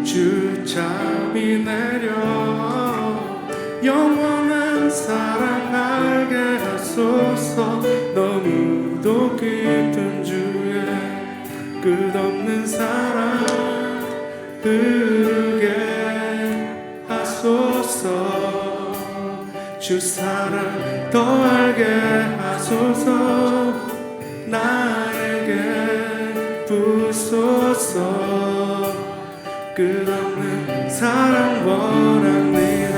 주 잠이 내려 영원한 사랑 알게 하소서. 너무도 깊은 주의 끝없는 사랑 흐르게 하소서. 주 사랑 더 알게 하소서. 나에게 부소서. 끝없는 사랑 원합니다.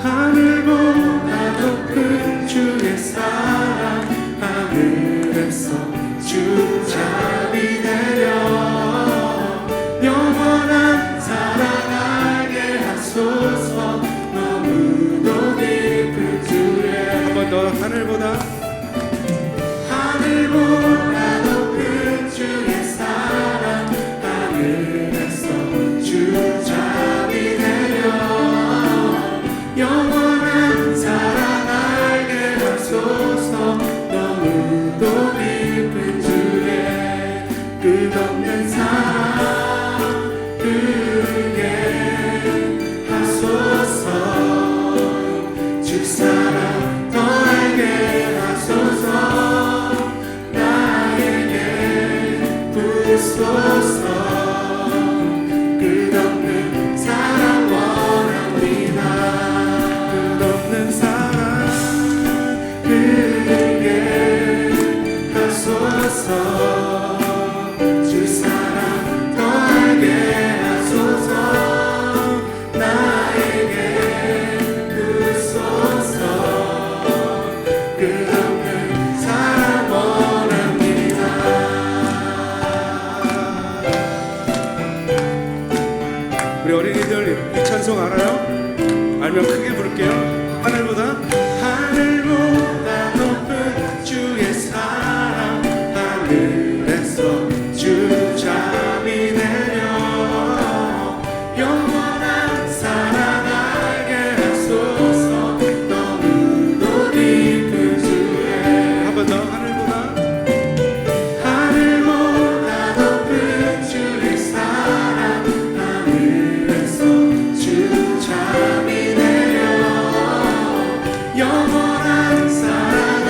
하늘보다 높은 주의 사랑 하늘에서 주 잠이 내려 영원한 사랑 알게 하소서. 너무도 깊은 주의 한 번 더 하늘보다 높은 주의 사랑 하늘에서 주 잠이 내려 영원한 사랑 알게 하소서. 너무도 깊은 주의 끝없는 사랑 흐르게 하소서. 주 사랑 더 알게 하소서. 나에게 부소서. 끝없는 사랑 원합니다. 끝없는 사랑 흐르게 하소서. 주 사랑 더 알게 하소서. 나에게 부소서. 끝없는 사랑 원합니다. 우리 어린이들 이 찬송 알아요? 알면 크게 부를게요. 하늘보다 높은 주의 사랑 하늘에서 주 잠이 내려 영원한 사랑 알게 하소서. 너무도 깊은 주의 한 번 더 하늘보다 높은 주의 사랑 하늘에서 주 잠이 내려 영원한 사랑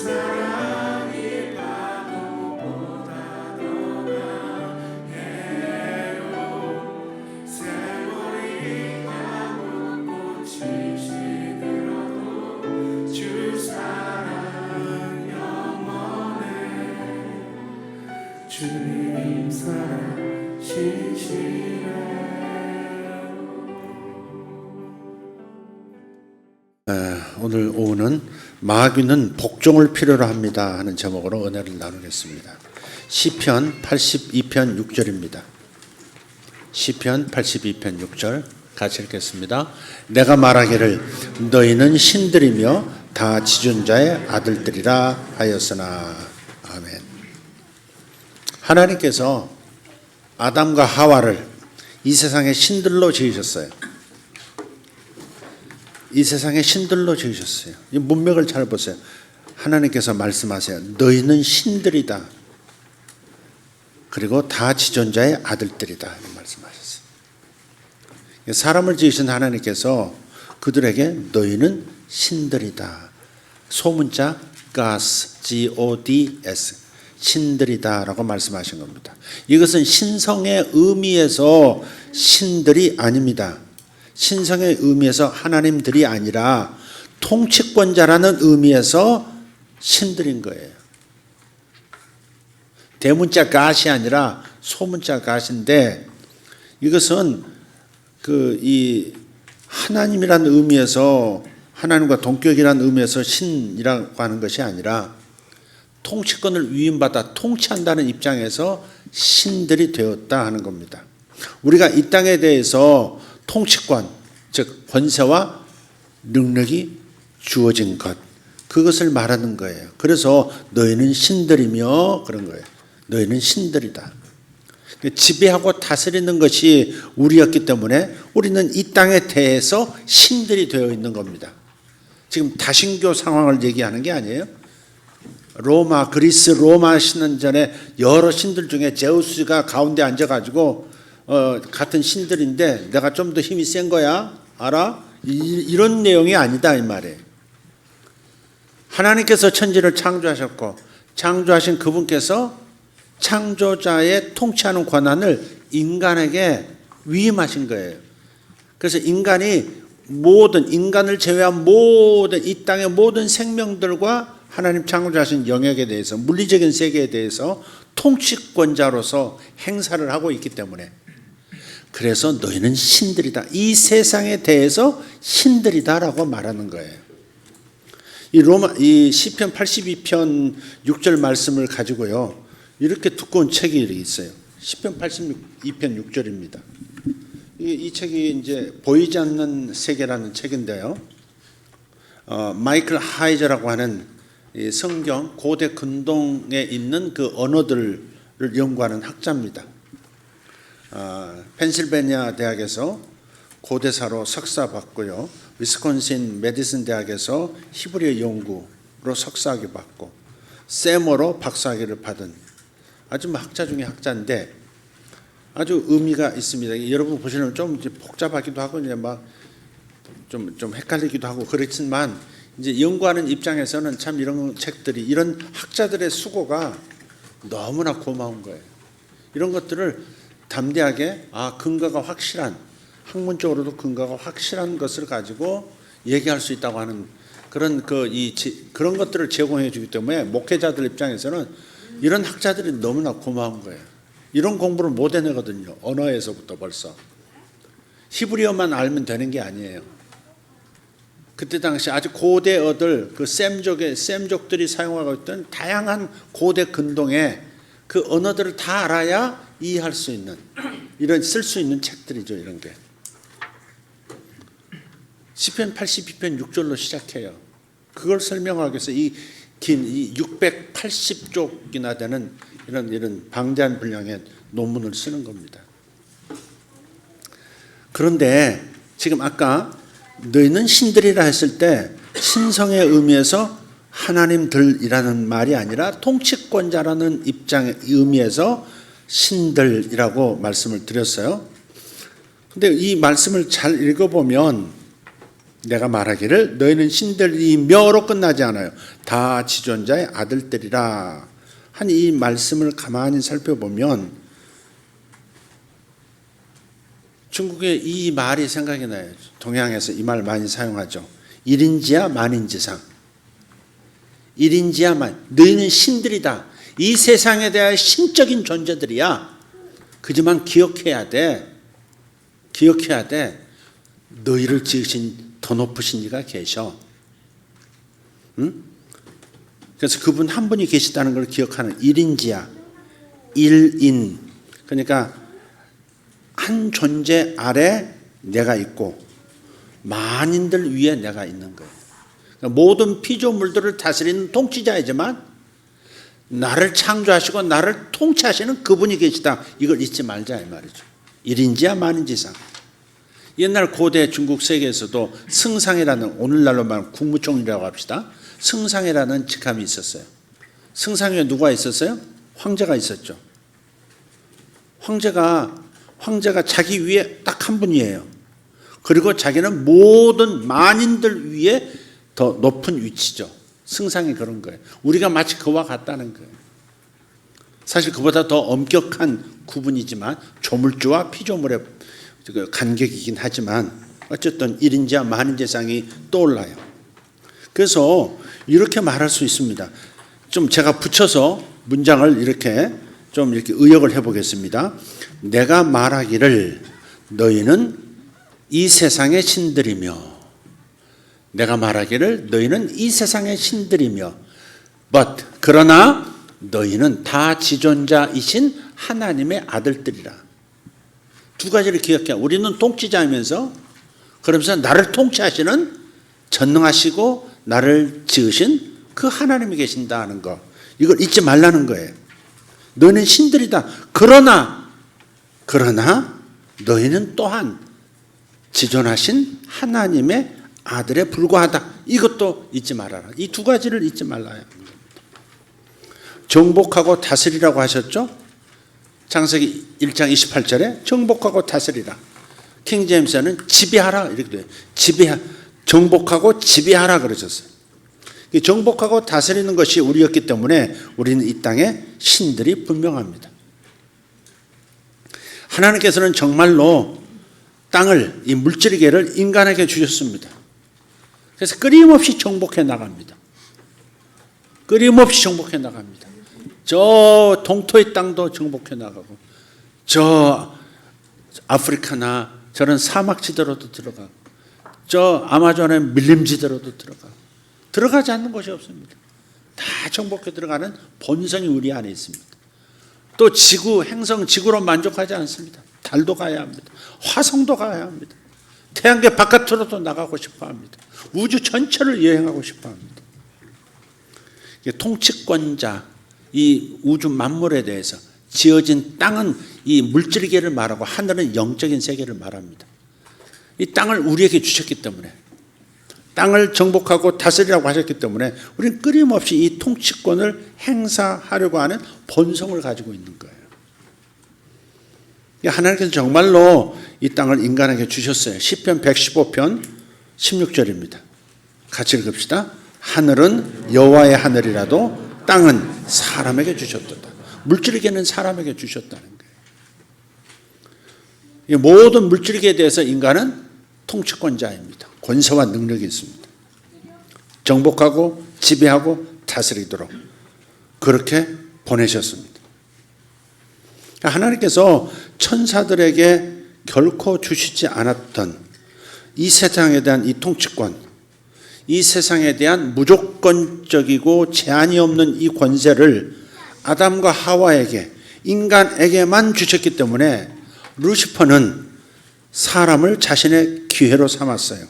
사랑이 파도보다 더 강해요. 세월이 가고 꽃이 시들어도 주 사랑 영원해. 주님 사랑 신실해. 오늘 오후는 마귀는 복종을 필요로 합니다 하는 제목으로 은혜를 나누겠습니다. 시편 82편 6절입니다. 시편 82편 6절 같이 읽겠습니다. 내가 말하기를 너희는 신들이며 다 지존자의 아들들이라 하였으나. 아멘. 하나님께서 아담과 하와를 이 세상의 신들로 지으셨어요. 이 세상의 신들로 지으셨어요. 이 문맥을 잘 보세요. 하나님께서 말씀하세요. 너희는 신들이다. 그리고 다 지존자의 아들들이다. 이런 말씀하셨어요. 사람을 지으신 하나님께서 그들에게 너희는 신들이다. 소문자 gods, G-O-D-S, 신들이다라고 말씀하신 겁니다. 이것은 신성의 의미에서 신들이 아닙니다. 신성의 의미에서 하나님들이 아니라 통치권자라는 의미에서 신들인 거예요. 대문자 갓이 아니라 소문자 갓인데, 이것은 이 하나님이라는 의미에서, 하나님과 동격이라는 의미에서 신이라고 하는 것이 아니라 통치권을 위임받아 통치한다는 입장에서 신들이 되었다 하는 겁니다. 우리가 이 땅에 대해서 통치권, 즉 권세와 능력이 주어진 것, 그것을 말하는 거예요. 그래서 너희는 신들이며 그런 거예요. 너희는 신들이다. 지배하고 다스리는 것이 우리였기 때문에 우리는 이 땅에 대해서 신들이 되어 있는 겁니다. 지금 다신교 상황을 얘기하는 게 아니에요. 그리스 로마 신은 전에 여러 신들 중에 제우스가 가운데 앉아가지고 같은 신들인데 내가 좀 더 힘이 센 거야? 알아? 이런 내용이 아니다 이 말이에요. 하나님께서 천지를 창조하셨고 창조하신 그분께서 창조자의 통치하는 권한을 인간에게 위임하신 거예요. 그래서 인간을 제외한 모든 이 땅의 모든 생명들과 하나님 창조하신 영역에 대해서, 물리적인 세계에 대해서 통치권자로서 행사를 하고 있기 때문에, 그래서 너희는 신들이다. 이 세상에 대해서 신들이다라고 말하는 거예요. 이 시편 82편 6절 말씀을 가지고요, 이렇게 두꺼운 책이 있어요. 시편 82편 6절입니다. 이 책이 이제 보이지 않는 세계라는 책인데요. 마이클 하이저라고 하는 성경 고대 근동에 있는 그 언어들을 연구하는 학자입니다. 펜실베니아 대학에서 고대사로 석사 받고요. 위스콘신 메디슨 대학에서 히브리어 연구로 석사학위 받고 세모로 박사학위를 받은 아주 학자 중에 학자인데 아주 의미가 있습니다. 여러분 보시면 좀 복잡하기도 하고 이제 좀 헷갈리기도 하고 그렇지만 이제 연구하는 입장에서는 참 이런 책들이, 이런 학자들의 수고가 너무나 고마운 거예요. 이런 것들을 담대하게 근거가 확실한, 학문적으로도 근거가 확실한 것을 가지고 얘기할 수 있다고 하는 그런 그런 것들을 제공해 주기 때문에 목회자들 입장에서는 이런 학자들이 너무나 고마운 거예요. 이런 공부를 못 해내거든요. 언어에서부터 벌써. 히브리어만 알면 되는 게 아니에요. 그때 당시 아주 고대어들, 그 셈족들이 사용하고 있던 다양한 고대 근동의 그 언어들을 다 알아야 이해할 수 있는, 쓸 수 있는 책들이죠. 이런 게 시편 82편 6절로 시작해요. 그걸 설명하기 위해서 이 680쪽이나 되는 이런 방대한 분량의 논문을 쓰는 겁니다. 그런데 지금 아까 너희는 신들이라 했을 때 신성의 의미에서 하나님들이라는 말이 아니라 통치권자라는 입장의 의미에서 신들이라고 말씀을 드렸어요. 근데 이 말씀을 잘 읽어보면 내가 말하기를 너희는 신들이며로 끝나지 않아요. 다 지존자의 아들들이라 한 이 말씀을 가만히 살펴보면 중국의 이 말이 생각이 나요. 동양에서 이 말 많이 사용하죠. 일인지야 만인지상. 일인지야 만. 너희는 신들이다. 이 세상에 대한 신적인 존재들이야. 그지만 기억해야 돼. 기억해야 돼. 너희를 지으신 더 높으신 이가 계셔. 응? 그래서 그분 한 분이 계시다는 걸 기억하는 일인지야. 일인. 그러니까 한 존재 아래 내가 있고 만인들 위에 내가 있는 거예요. 그러니까 모든 피조물들을 다스리는 통치자이지만 나를 창조하시고 나를 통치하시는 그분이 계시다. 이걸 잊지 말자 이 말이죠. 일인지야 만인지상. 옛날 고대 중국 세계에서도 승상이라는, 오늘날로 말하면 국무총리라고 합시다. 승상이라는 직함이 있었어요. 승상 위에 누가 있었어요? 황제가 있었죠. 황제가 자기 위에 딱 한 분이에요. 그리고 자기는 모든 만인들 위에 더 높은 위치죠. 승상이 그런 거예요. 우리가 마치 그와 같다는 거예요. 사실 그보다 더 엄격한 구분이지만 조물주와 피조물의 간격이긴 하지만 어쨌든 일인지와 만인지상이 떠올라요. 그래서 이렇게 말할 수 있습니다. 좀 제가 붙여서 문장을 이렇게 좀 이렇게 의역을 해보겠습니다. 내가 말하기를 너희는 이 세상의 신들이며, 내가 말하기를 너희는 이 세상의 신들이며, but 그러나 너희는 다 지존자이신 하나님의 아들들이라. 두 가지를 기억해. 우리는 통치자이면서 그러면서 나를 통치하시는 전능하시고 나를 지으신 그 하나님이 계신다는 거. 이걸 잊지 말라는 거예요. 너희는 신들이다. 그러나 너희는 또한 지존하신 하나님의 아들에 불과하다. 이것도 잊지 말아라. 이 두 가지를 잊지 말라요. 정복하고 다스리라고 하셨죠? 창세기 1장 28절에 정복하고 다스리라. 킹제임스는 지배하라 이렇게 돼요. 정복하고 지배하라 그러셨어요. 정복하고 다스리는 것이 우리였기 때문에 우리는 이 땅에 신들이 분명합니다. 하나님께서는 정말로 땅을, 이 물질계를 인간에게 주셨습니다. 그래서 끊임없이 정복해 나갑니다. 끊임없이 정복해 나갑니다. 저 동토의 땅도 정복해 나가고 저 아프리카나 저런 사막지대로도 들어가고 저 아마존의 밀림지대로도 들어가지 않는 곳이 없습니다. 다 정복해 들어가는 본성이 우리 안에 있습니다. 또 지구, 행성 지구로 만족하지 않습니다. 달도 가야 합니다. 화성도 가야 합니다. 태양계 바깥으로도 나가고 싶어 합니다. 우주 전체를 여행하고 싶어 합니다. 통치권자, 이 우주 만물에 대해서 지어진 땅은 이 물질계를 말하고 하늘은 영적인 세계를 말합니다. 이 땅을 우리에게 주셨기 때문에, 땅을 정복하고 다스리라고 하셨기 때문에 우리는 끊임없이 이 통치권을 행사하려고 하는 본성을 가지고 있는 거예요. 하나님께서 정말로 이 땅을 인간에게 주셨어요. 시편 115편 16절입니다. 같이 읽읍시다. 하늘은 여호와의 하늘이라도 땅은 사람에게 주셨도다. 물질계는 사람에게 주셨다는 거예요. 모든 물질계에 대해서 인간은 통치권자입니다. 권세와 능력이 있습니다. 정복하고 지배하고 다스리도록 그렇게 보내셨습니다. 하나님께서 천사들에게 결코 주시지 않았던 이 세상에 대한 이 통치권, 이 세상에 대한 무조건적이고 제한이 없는 이 권세를 아담과 하와에게, 인간에게만 주셨기 때문에 루시퍼는 사람을 자신의 기회로 삼았어요.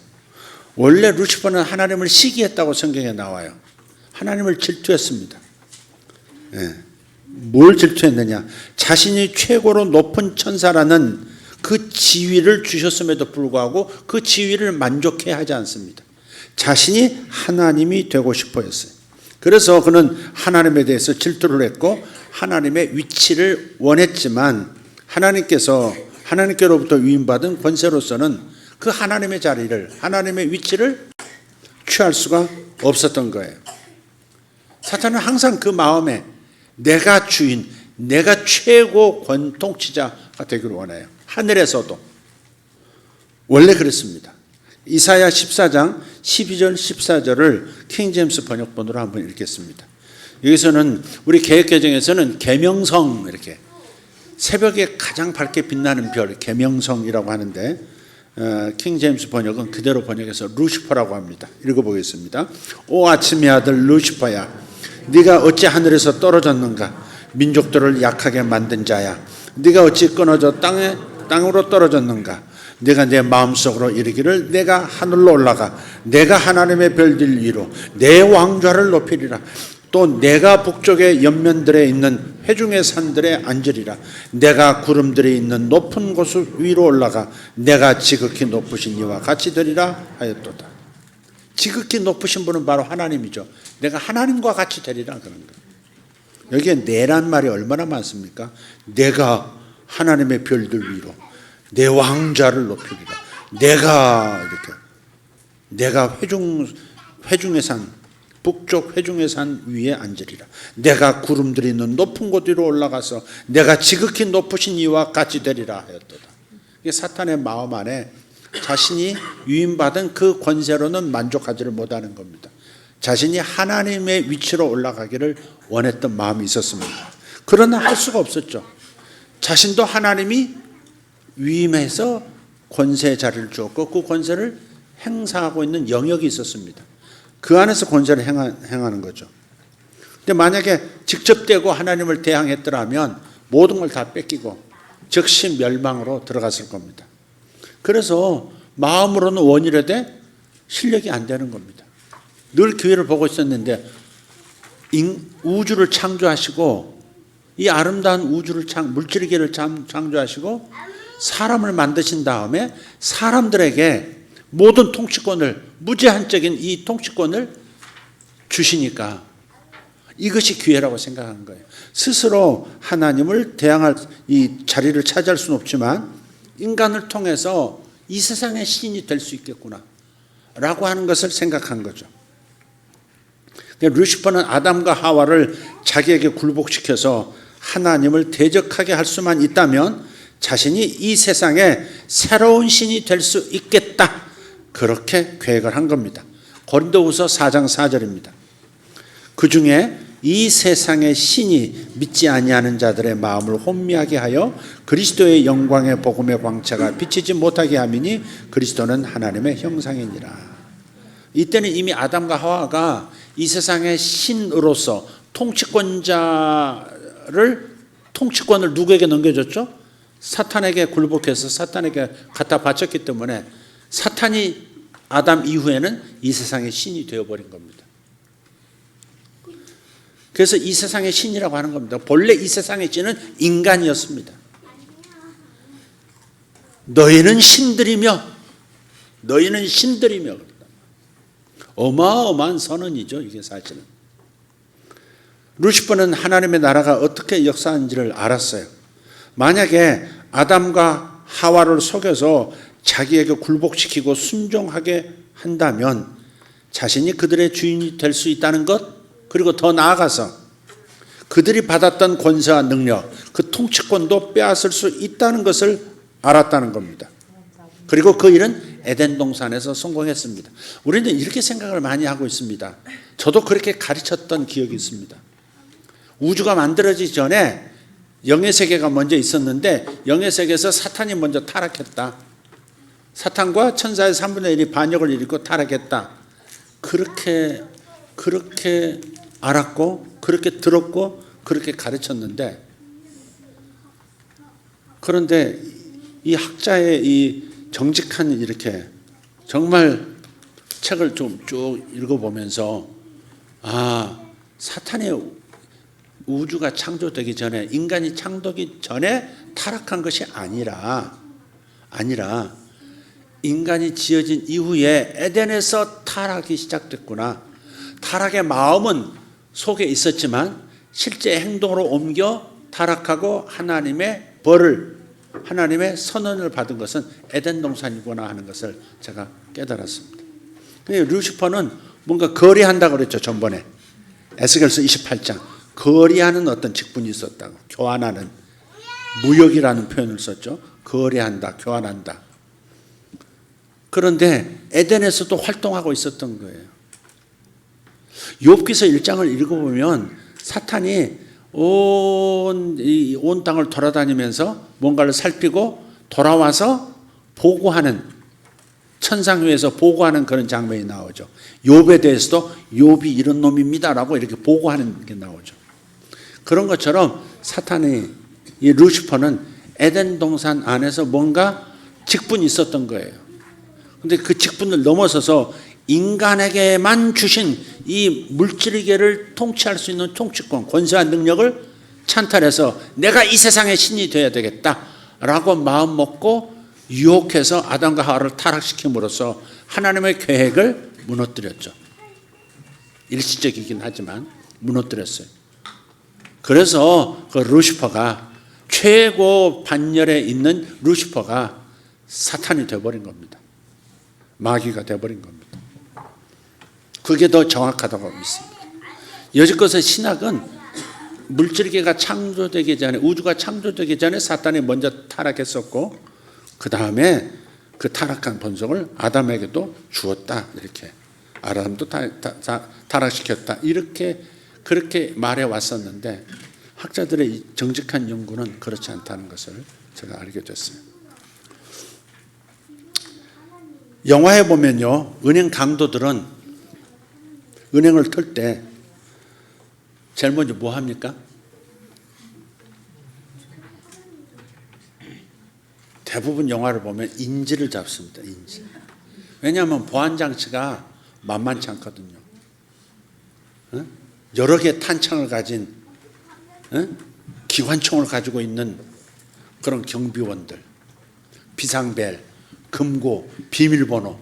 원래 루시퍼는 하나님을 시기했다고 성경에 나와요. 하나님을 질투했습니다. 뭘 질투했느냐? 자신이 최고로 높은 천사라는 그 지위를 주셨음에도 불구하고 그 지위를 만족해 하지 않습니다. 자신이 하나님이 되고 싶어 했어요. 그래서 그는 하나님에 대해서 질투를 했고 하나님의 위치를 원했지만 하나님께로부터 위임받은 권세로서는 그 하나님의 자리를, 하나님의 위치를 취할 수가 없었던 거예요. 사탄은 항상 그 마음에 내가 주인, 내가 최고 권통치자가 되기를 원해요. 하늘에서도. 원래 그랬습니다. 이사야 14장 12절 14절을 킹제임스 번역본으로 한번 읽겠습니다. 여기서는 우리 개역개정에서는 계명성, 이렇게 새벽에 가장 밝게 빛나는 별, 계명성이라고 하는데 킹제임스 번역은 그대로 번역해서 루시퍼라고 합니다. 읽어보겠습니다. 오 아침의 아들 루시퍼야, 네가 어찌 하늘에서 떨어졌는가? 민족들을 약하게 만든 자야, 네가 어찌 끊어져 땅으로 떨어졌는가? 네가 내 마음속으로 이르기를 내가 하늘로 올라가 내가 하나님의 별들 위로 내 왕좌를 높이리라. 또 내가 북쪽의 옆면들에 있는 회중의 산들에 앉으리라. 내가 구름들이 있는 높은 곳 위로 올라가 내가 지극히 높으신 이와 같이 되리라 하였도다. 지극히 높으신 분은 바로 하나님이죠. 내가 하나님과 같이 되리라 그런 거예요. 여기에 내란 말이 얼마나 많습니까? 내가 하나님의 별들 위로 내 왕좌를 높이리라. 내가 회중의 산, 북쪽 회중의 산 위에 앉으리라. 내가 구름들이 있는 높은 곳 위로 올라가서 내가 지극히 높으신 이와 같이 되리라 하였도다. 이게 사탄의 마음 안에 자신이 위임받은 그 권세로는 만족하지를 못하는 겁니다. 자신이 하나님의 위치로 올라가기를 원했던 마음이 있었습니다. 그러나 할 수가 없었죠. 자신도 하나님이 위임해서 권세의 자리를 주었고 그 권세를 행사하고 있는 영역이 있었습니다. 그 안에서 권세를 행하는 거죠. 근데 만약에 직접 대고 하나님을 대항했더라면 모든 걸 다 뺏기고 즉시 멸망으로 들어갔을 겁니다. 그래서 마음으로는 원이라되 실력이 안 되는 겁니다. 늘 교회를 보고 있었는데 우주를 창조하시고 이 아름다운 우주를 물질계를 창조하시고 사람을 만드신 다음에 사람들에게 모든 통치권을, 무제한적인 이 통치권을 주시니까 이것이 기회라고 생각한 거예요. 스스로 하나님을 대항할 이 자리를 차지할 수는 없지만 인간을 통해서 이 세상의 신이 될 수 있겠구나 라고 하는 것을 생각한 거죠. 루시퍼는 아담과 하와를 자기에게 굴복시켜서 하나님을 대적하게 할 수만 있다면 자신이 이 세상에 새로운 신이 될 수 있겠다, 그렇게 계획을 한 겁니다. 고린도후서 4장 4절입니다. 그 중에 이 세상의 신이 믿지 아니하는 자들의 마음을 혼미하게 하여 그리스도의 영광의 복음의 광채가 비치지 못하게 함이니 그리스도는 하나님의 형상이니라. 이때는 이미 아담과 하와가 이 세상의 신으로서 통치권을 누구에게 넘겨줬죠? 사탄에게 굴복해서 사탄에게 갖다 바쳤기 때문에 사탄이 아담 이후에는 이 세상의 신이 되어버린 겁니다. 그래서 이 세상의 신이라고 하는 겁니다. 본래 이 세상의 신은 인간이었습니다. 너희는 신들이며 어마어마한 선언이죠. 이게 사실은. 루시퍼는 하나님의 나라가 어떻게 역사하는지를 알았어요. 만약에 아담과 하와를 속여서 자기에게 굴복시키고 순종하게 한다면 자신이 그들의 주인이 될 수 있다는 것, 그리고 더 나아가서 그들이 받았던 권세와 능력, 그 통치권도 빼앗을 수 있다는 것을 알았다는 겁니다. 그리고 그 일은 에덴 동산에서 성공했습니다. 우리는 이렇게 생각을 많이 하고 있습니다. 저도 그렇게 가르쳤던 기억이 있습니다. 우주가 만들어지기 전에 영의 세계가 먼저 있었는데 영의 세계에서 사탄이 먼저 타락했다. 사탄과 천사의 3분의 1이 반역을 일으키고 타락했다. 그렇게 알았고 그렇게 들었고 그렇게 가르쳤는데, 그런데 이 학자의 이 정직한 이렇게 정말 책을 좀 쭉 읽어보면서 사탄의 우주가 창조되기 전에, 인간이 창조되기 전에 타락한 것이 아니라 인간이 지어진 이후에 에덴에서 타락이 시작됐구나. 타락의 마음은 속에 있었지만 실제 행동으로 옮겨 타락하고 하나님의 벌을 하나님의 선언을 받은 것은 에덴 동산이구나 하는 것을 제가 깨달았습니다. 루시퍼는 뭔가 거래한다 그랬죠. 전번에 에스겔서 28장 거래하는 어떤 직분이 있었다고, 교환하는, 무역이라는 표현을 썼죠. 거래한다, 교환한다. 그런데 에덴에서도 활동하고 있었던 거예요. 욥기서 1장을 읽어보면 사탄이 온 땅을 돌아다니면서 뭔가를 살피고 돌아와서 보고하는, 천상 위에서 보고하는 그런 장면이 나오죠. 욥에 대해서도 욥이 이런 놈입니다라고 이렇게 보고하는 게 나오죠. 그런 것처럼 사탄이, 이 루시퍼는 에덴 동산 안에서 뭔가 직분이 있었던 거예요. 근데 그 직분을 넘어서서 인간에게만 주신 이 물질계를 통치할 수 있는 통치권, 권세와 능력을 찬탈해서 내가 이 세상의 신이 되어야 되겠다라고 마음 먹고 유혹해서 아담과 하와를 타락시킴으로써 하나님의 계획을 무너뜨렸죠. 일시적이긴 하지만 무너뜨렸어요. 그래서 그 루시퍼가, 최고 반열에 있는 루시퍼가 사탄이 되어버린 겁니다. 마귀가 되어버린 겁니다. 그게 더 정확하다고 믿습니다. 여지껏의 신학은 물질계가 창조되기 전에, 우주가 창조되기 전에 사탄이 먼저 타락했었고 그 다음에 그 타락한 본성을 아담에게도 주었다, 이렇게 아담도 타락시켰다, 이렇게 그렇게 말해 왔었는데 학자들의 정직한 연구는 그렇지 않다는 것을 제가 알게 됐어요. 영화에 보면요, 은행 강도들은 은행을 털 때 제일 먼저 뭐 합니까? 대부분 영화를 보면 인지를 잡습니다. 인지. 왜냐하면 보안 장치가 만만치 않거든요. 여러 개의 탄창을 가진 기관총을 가지고 있는 그런 경비원들, 비상벨, 금고, 비밀번호,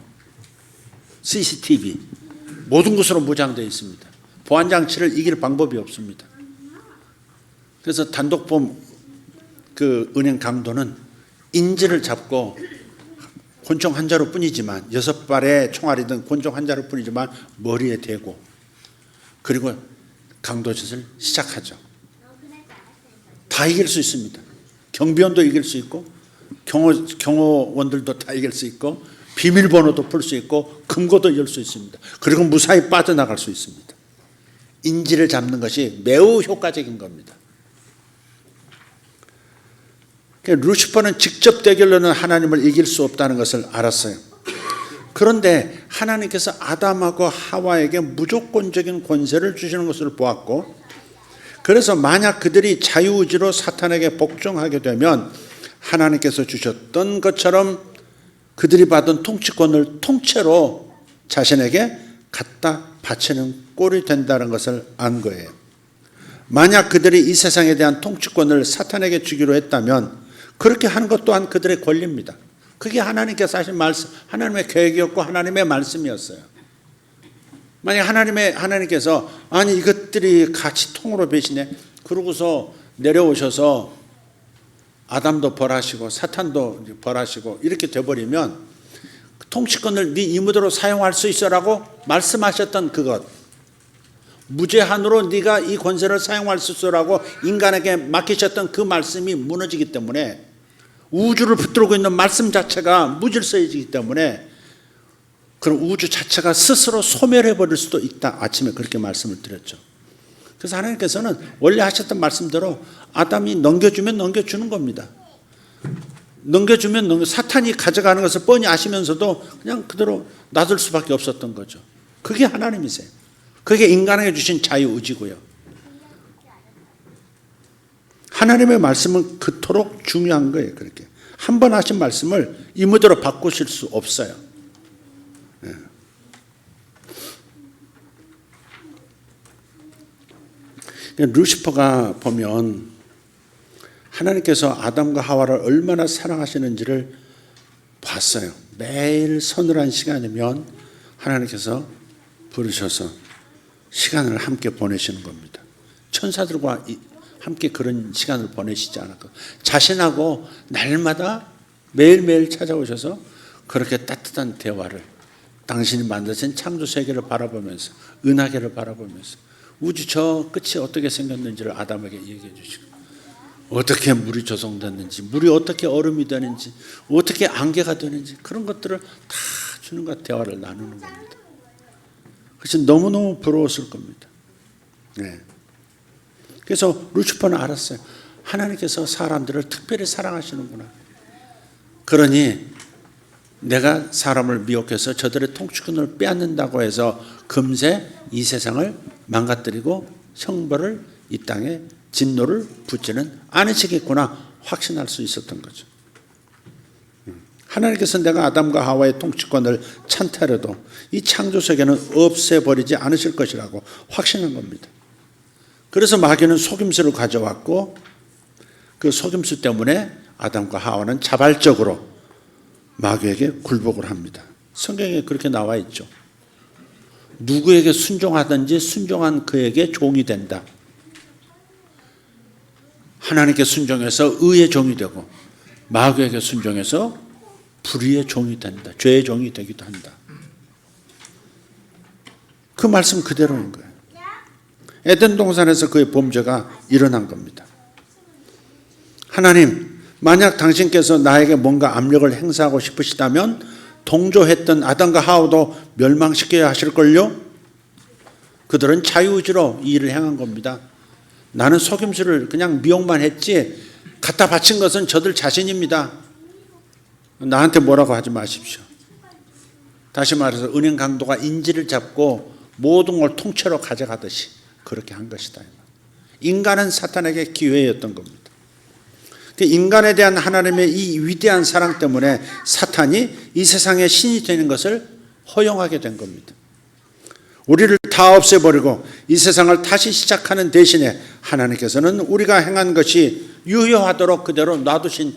CCTV 모든 것으로 무장되어 있습니다. 보안 장치를 이길 방법이 없습니다. 그래서 단독범 그 은행 강도는 인지를 잡고 권총 한 자루 뿐이지만, 6발의 총알이든 권총 한 자루 뿐이지만 머리에 대고 그리고 강도짓을 시작하죠. 다 이길 수 있습니다. 경비원도 이길 수 있고 경호원들도 다 이길 수 있고 비밀번호도 풀 수 있고 금고도 열 수 있습니다. 그리고 무사히 빠져나갈 수 있습니다. 인지를 잡는 것이 매우 효과적인 겁니다. 루시퍼는 직접 대결로는 하나님을 이길 수 없다는 것을 알았어요. 그런데 하나님께서 아담하고 하와에게 무조건적인 권세를 주시는 것을 보았고, 그래서 만약 그들이 자유의지로 사탄에게 복종하게 되면 하나님께서 주셨던 것처럼 그들이 받은 통치권을 통째로 자신에게 갖다 바치는 꼴이 된다는 것을 안 거예요. 만약 그들이 이 세상에 대한 통치권을 사탄에게 주기로 했다면 그렇게 하는 것 또한 그들의 권리입니다. 그게 하나님께서 하신 말씀, 하나님의 계획이었고 하나님의 말씀이었어요. 만약 하나님께서 아니 이것들이 같이 통으로 배신해, 그러고서 내려오셔서 아담도 벌하시고 사탄도 벌하시고 이렇게 돼버리면 통치권을 네 임무대로 사용할 수 있어라고 말씀하셨던 그것, 무제한으로 네가 이 권세를 사용할 수 있어라고 인간에게 맡기셨던 그 말씀이 무너지기 때문에, 우주를 붙들고 있는 말씀 자체가 무질서해지기 때문에 그럼 우주 자체가 스스로 소멸해버릴 수도 있다. 아침에 그렇게 말씀을 드렸죠. 그래서 하나님께서는 원래 하셨던 말씀대로 아담이 넘겨주면 넘겨주는 겁니다. 넘겨주면 사탄이 가져가는 것을 뻔히 아시면서도 그냥 그대로 놔둘 수밖에 없었던 거죠. 그게 하나님이세요. 그게 인간에게 주신 자유의지고요. 하나님의 말씀은 그토록 중요한 거예요. 그렇게 한 번 하신 말씀을 임의대로 바꾸실 수 없어요. 루시퍼가 보면 하나님께서 아담과 하와를 얼마나 사랑하시는지를 봤어요. 매일 서늘한 시간이면 하나님께서 부르셔서 시간을 함께 보내시는 겁니다. 천사들과 함께 그런 시간을 보내시지 않을까. 자신하고 날마다 매일매일 찾아오셔서 그렇게 따뜻한 대화를, 당신이 만드신 창조 세계를 바라보면서, 은하계를 바라보면서 우주 저 끝이 어떻게 생겼는지를 아담에게 얘기해 주시고, 어떻게 물이 조성됐는지, 물이 어떻게 얼음이 되는지, 어떻게 안개가 되는지, 그런 것들을 다 주님과 대화를 나누는 겁니다. 그래서 너무너무 부러웠을 겁니다. 네. 그래서 루시퍼는 알았어요. 하나님께서 사람들을 특별히 사랑하시는구나. 그러니 내가 사람을 미혹해서 저들의 통치권을 빼앗는다고 해서 금세 이 세상을 망가뜨리고 형벌을, 이 땅에 진노를 붓지는 않으시겠구나 확신할 수 있었던 거죠. 하나님께서 내가 아담과 하와의 통치권을 찬탈해도 이 창조 세계는 없애버리지 않으실 것이라고 확신한 겁니다. 그래서 마귀는 속임수를 가져왔고, 그 속임수 때문에 아담과 하와는 자발적으로 마귀에게 굴복을 합니다. 성경에 그렇게 나와 있죠. 누구에게 순종하든지 순종한 그에게 종이 된다. 하나님께 순종해서 의의 종이 되고, 마귀에게 순종해서 불의의 종이 된다. 죄의 종이 되기도 한다. 그 말씀 그대로인 거예요. 에덴 동산에서 그의 범죄가 일어난 겁니다. 하나님, 만약 당신께서 나에게 뭔가 압력을 행사하고 싶으시다면 동조했던 아담과 하와도 멸망시켜야 하실걸요? 그들은 자유의지로 이 일을 행한 겁니다. 나는 속임수를 그냥 미혹만 했지 갖다 바친 것은 저들 자신입니다. 나한테 뭐라고 하지 마십시오. 다시 말해서 은행 강도가 인지를 잡고 모든 걸 통째로 가져가듯이 그렇게 한 것이다. 인간은 사탄에게 기회였던 겁니다. 인간에 대한 하나님의 이 위대한 사랑 때문에 사탄이 이 세상의 신이 되는 것을 허용하게 된 겁니다. 우리를 다 없애버리고 이 세상을 다시 시작하는 대신에 하나님께서는 우리가 행한 것이 유효하도록 그대로 놔두신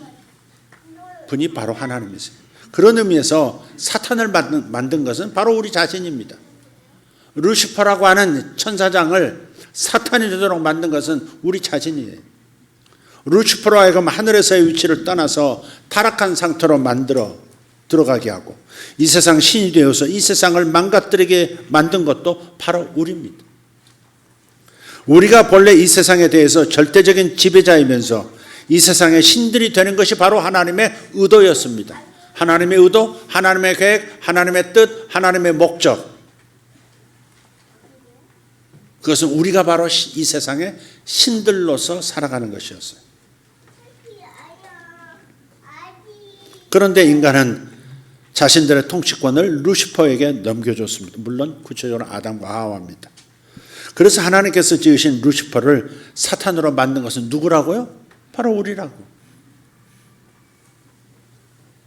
분이 바로 하나님이세요. 그런 의미에서 사탄을 만든 것은 바로 우리 자신입니다. 루시퍼라고 하는 천사장을 사탄이 되도록 만든 것은 우리 자신이에요. 루시퍼로 하여금 하늘에서의 위치를 떠나서 타락한 상태로 만들어 들어가게 하고 이 세상 신이 되어서 이 세상을 망가뜨리게 만든 것도 바로 우리입니다. 우리가 본래 이 세상에 대해서 절대적인 지배자이면서 이 세상의 신들이 되는 것이 바로 하나님의 의도였습니다. 하나님의 의도, 하나님의 계획, 하나님의 뜻, 하나님의 목적. 그것은 우리가 바로 이 세상의 신들로서 살아가는 것이었어요. 그런데 인간은 자신들의 통치권을 루시퍼에게 넘겨줬습니다. 물론 구체적으로 아담과 하와입니다. 그래서 하나님께서 지으신 루시퍼를 사탄으로 만든 것은 누구라고요? 바로 우리라고.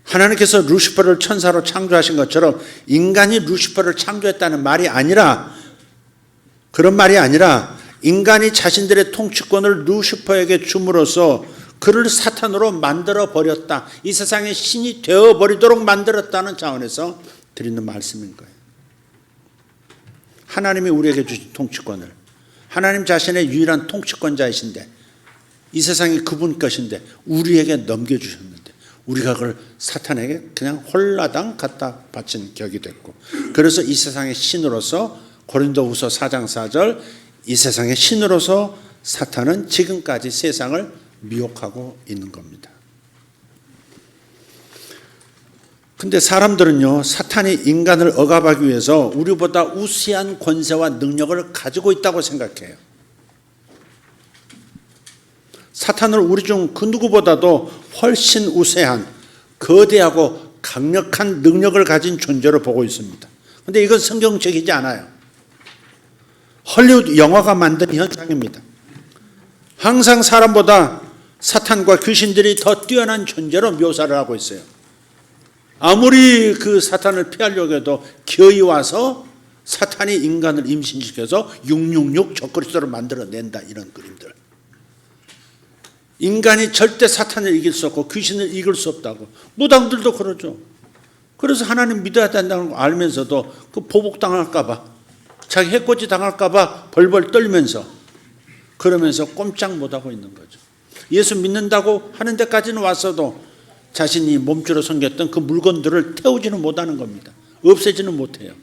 하나님께서 루시퍼를 천사로 창조하신 것처럼 인간이 루시퍼를 창조했다는 말이 아니라, 그런 말이 아니라 인간이 자신들의 통치권을 루시퍼에게 줌으로써 그를 사탄으로 만들어 버렸다. 이 세상의 신이 되어 버리도록 만들었다는 차원에서 드리는 말씀인 거예요. 하나님이 우리에게 주신 통치권을, 하나님 자신의 유일한 통치권자이신데 이 세상이 그분 것인데 우리에게 넘겨주셨는데 우리가 그걸 사탄에게 그냥 홀라당 갖다 바친 격이 됐고, 그래서 이 세상의 신으로서 고린도후서 4장 4절 이 세상의 신으로서 사탄은 지금까지 세상을 미혹하고 있는 겁니다. 근데 사람들은요, 사탄이 인간을 억압하기 위해서 우리보다 우수한 권세와 능력을 가지고 있다고 생각해요. 사탄을 우리 중 그 누구보다도 훨씬 우세한 거대하고 강력한 능력을 가진 존재로 보고 있습니다. 그런데 이건 성경적이지 않아요. 헐리우드 영화가 만든 현상입니다. 항상 사람보다 사탄과 귀신들이 더 뛰어난 존재로 묘사를 하고 있어요. 아무리 그 사탄을 피하려고 해도 기어이 와서 사탄이 인간을 임신시켜서 666 적그리스도를 만들어낸다, 이런 그림들. 인간이 절대 사탄을 이길 수 없고 귀신을 이길 수 없다고. 무당들도 그러죠. 그래서 하나님 믿어야 된다는 거 알면서도 그 보복당할까 봐, 자기 해코지 당할까 봐 벌벌 떨면서 그러면서 꼼짝 못하고 있는 거죠. 예수 믿는다고 하는 데까지는 왔어도 자신이 몸주로 섬겼던 그 물건들을 태우지는 못하는 겁니다. 없애지는 못해요.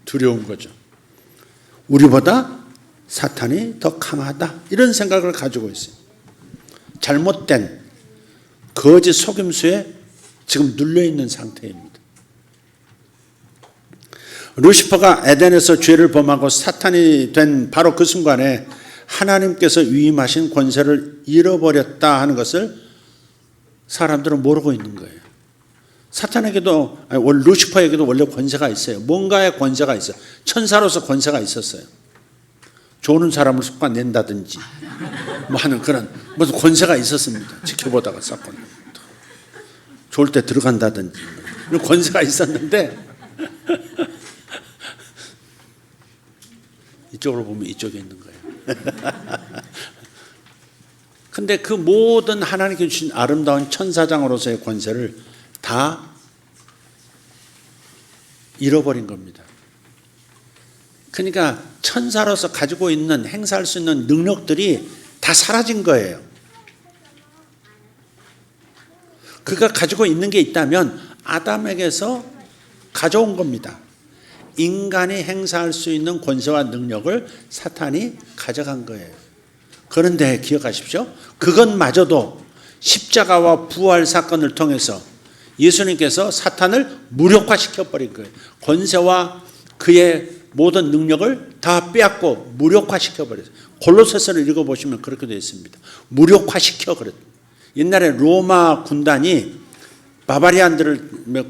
두려운 거죠. 우리보다 사탄이 더 강하다, 이런 생각을 가지고 있어요. 잘못된 거짓 속임수에 지금 눌려있는 상태입니다. 루시퍼가 에덴에서 죄를 범하고 사탄이 된 바로 그 순간에 하나님께서 위임하신 권세를 잃어버렸다 하는 것을 사람들은 모르고 있는 거예요. 사탄에게도, 루시퍼에게도 원래 권세가 있어요. 뭔가의 권세가 있어요. 천사로서 권세가 있었어요. 조는 사람을 쏟아낸다든지 뭐 하는 그런 무슨 권세가 있었습니다. 지켜보다가 사건 좋을 때 들어간다든지 이런 권세가 있었는데 이쪽으로 보면 이쪽에 있는 거예요. 근데 그 모든 하나님께 주신 아름다운 천사장으로서의 권세를 다 잃어버린 겁니다. 그러니까 천사로서 가지고 있는, 행사할 수 있는 능력들이 다 사라진 거예요. 그가 가지고 있는 게 있다면 아담에게서 가져온 겁니다. 인간이 행사할 수 있는 권세와 능력을 사탄이 가져간 거예요. 그런데 기억하십시오. 그것마저도 십자가와 부활 사건을 통해서 예수님께서 사탄을 무력화시켜버린 거예요. 권세와 그의 모든 능력을 다 빼앗고 무력화시켜버렸어요. 골로새서를 읽어보시면 그렇게 되어 있습니다. 무력화시켜 그랬어요. 옛날에 로마 군단이 바바리안들을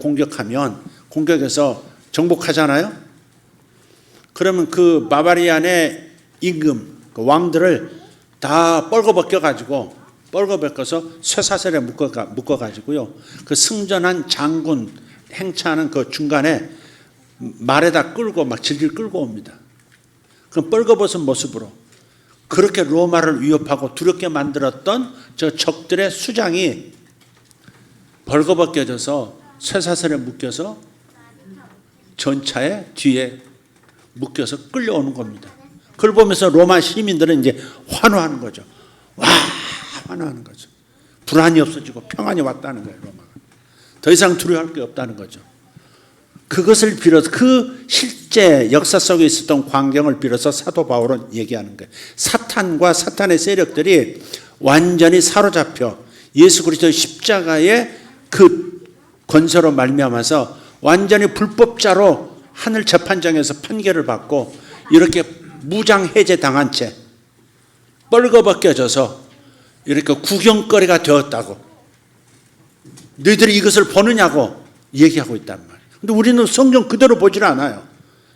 공격해서 정복하잖아요. 그러면 그 바바리안의 임금, 그 왕들을 다 뻘거벗겨가지고 뻘거벗겨서 쇠사슬에 묶어가지고요. 그 승전한 장군 행차하는 그 중간에 말에다 끌고 막 질질 끌고 옵니다. 그럼 뻘거벗은 모습으로 그렇게 로마를 위협하고 두렵게 만들었던 저 적들의 수장이 벌거벗겨져서 쇠사슬에 묶여서 전차의 뒤에 묶여서 끌려오는 겁니다. 그걸 보면서 로마 시민들은 이제 환호하는 거죠. 와, 환호하는 거죠. 불안이 없어지고 평안이 왔다는 거예요. 로마가 더 이상 두려워할 게 없다는 거죠. 그것을 빌어서 그 실제 역사 속에 있었던 광경을 빌어서 사도 바울은 얘기하는 거예요. 사탄과 사탄의 세력들이 완전히 사로잡혀 예수 그리스도의 십자가의 그 권세로 말미암아서 완전히 불법자로 하늘 재판장에서 판결을 받고 이렇게 무장 해제당한 채 뻘거벗겨져서 이렇게 구경거리가 되었다고, 너희들이 이것을 보느냐고 얘기하고 있단 말이에요. 근데 우리는 성경 그대로 보질 않아요.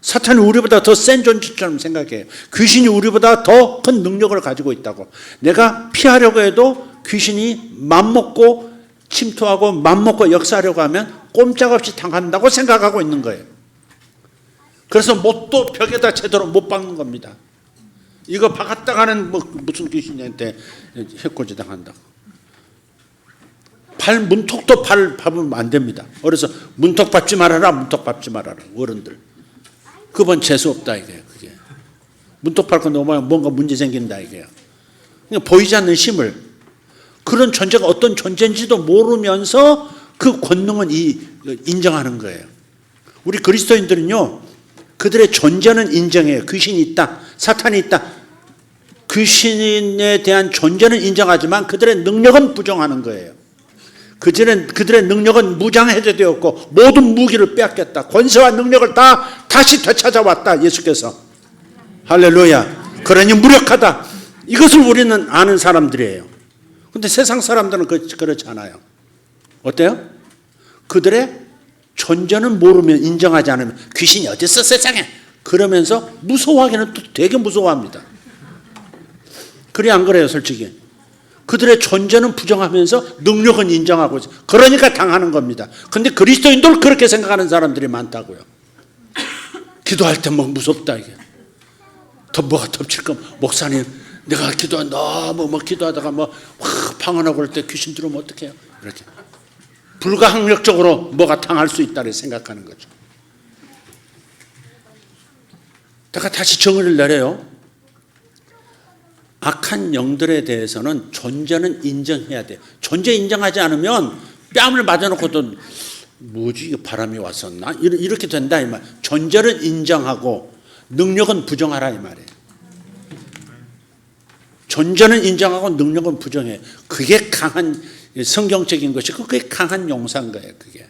사탄이 우리보다 더 센 존재처럼 생각해요. 귀신이 우리보다 더 큰 능력을 가지고 있다고. 내가 피하려고 해도 귀신이 맘먹고 침투하고 맘먹고 역사하려고 하면 꼼짝없이 당한다고 생각하고 있는 거예요. 그래서 못도 벽에다 제대로 못 박는 겁니다. 이거 박았다가는 뭐 무슨 귀신한테 해코지 당한다고. 발 문턱도 밟으면 안 됩니다. 그래서 문턱 밟지 말아라, 문턱 밟지 말아라. 어른들. 그건 재수 없다 이게요. 그게 문턱 밟고 넘어가면 뭔가 문제 생긴다 이게요. 그러니까 보이지 않는 힘을, 그런 존재가 어떤 존재인지도 모르면서 그 권능은 인정하는 거예요. 우리 그리스도인들은요, 그들의 존재는 인정해요. 귀신이 있다, 사탄이 있다. 귀신에 대한 존재는 인정하지만 그들의 능력은 부정하는 거예요. 그들의 능력은 무장해제되었고 모든 무기를 빼앗겼다. 권세와 능력을 다 다시 되찾아왔다. 예수께서. 할렐루야. 그러니 무력하다. 이것을 우리는 아는 사람들이에요. 그런데 세상 사람들은 그렇지 않아요. 어때요? 그들의 존재는 모르면, 인정하지 않으면 귀신이 어디 있어 세상에, 그러면서 무서워하기는 또 되게 무서워합니다. 그래 안 그래요? 솔직히 그들의 존재는 부정하면서 능력은 인정하고, 그러니까 당하는 겁니다. 그런데 그리스도인들 그렇게 생각하는 사람들이 많다고요. 기도할 때 뭐 무섭다 이게. 더 뭐가 덮칠 거, 목사님 내가 너무 기도하다가 확 방언하고 그럴 때 귀신 들어오면 어떡해요? 이렇게 불가항력적으로 뭐가 당할 수 있다고 생각하는 거죠. 내가 다시 정의를 내려요. 악한 영들에 대해서는 존재는 인정해야 돼요. 존재 인정하지 않으면 뺨을 맞아놓고도 뭐지 이게 바람이 왔었나? 이렇게 된다 이 말. 존재를 인정하고 능력은 부정하라 이 말이에요. 존재는 인정하고 능력은 부정해. 그게 강한 성경적인 것이 그게 강한 용사인 거예요. 그게.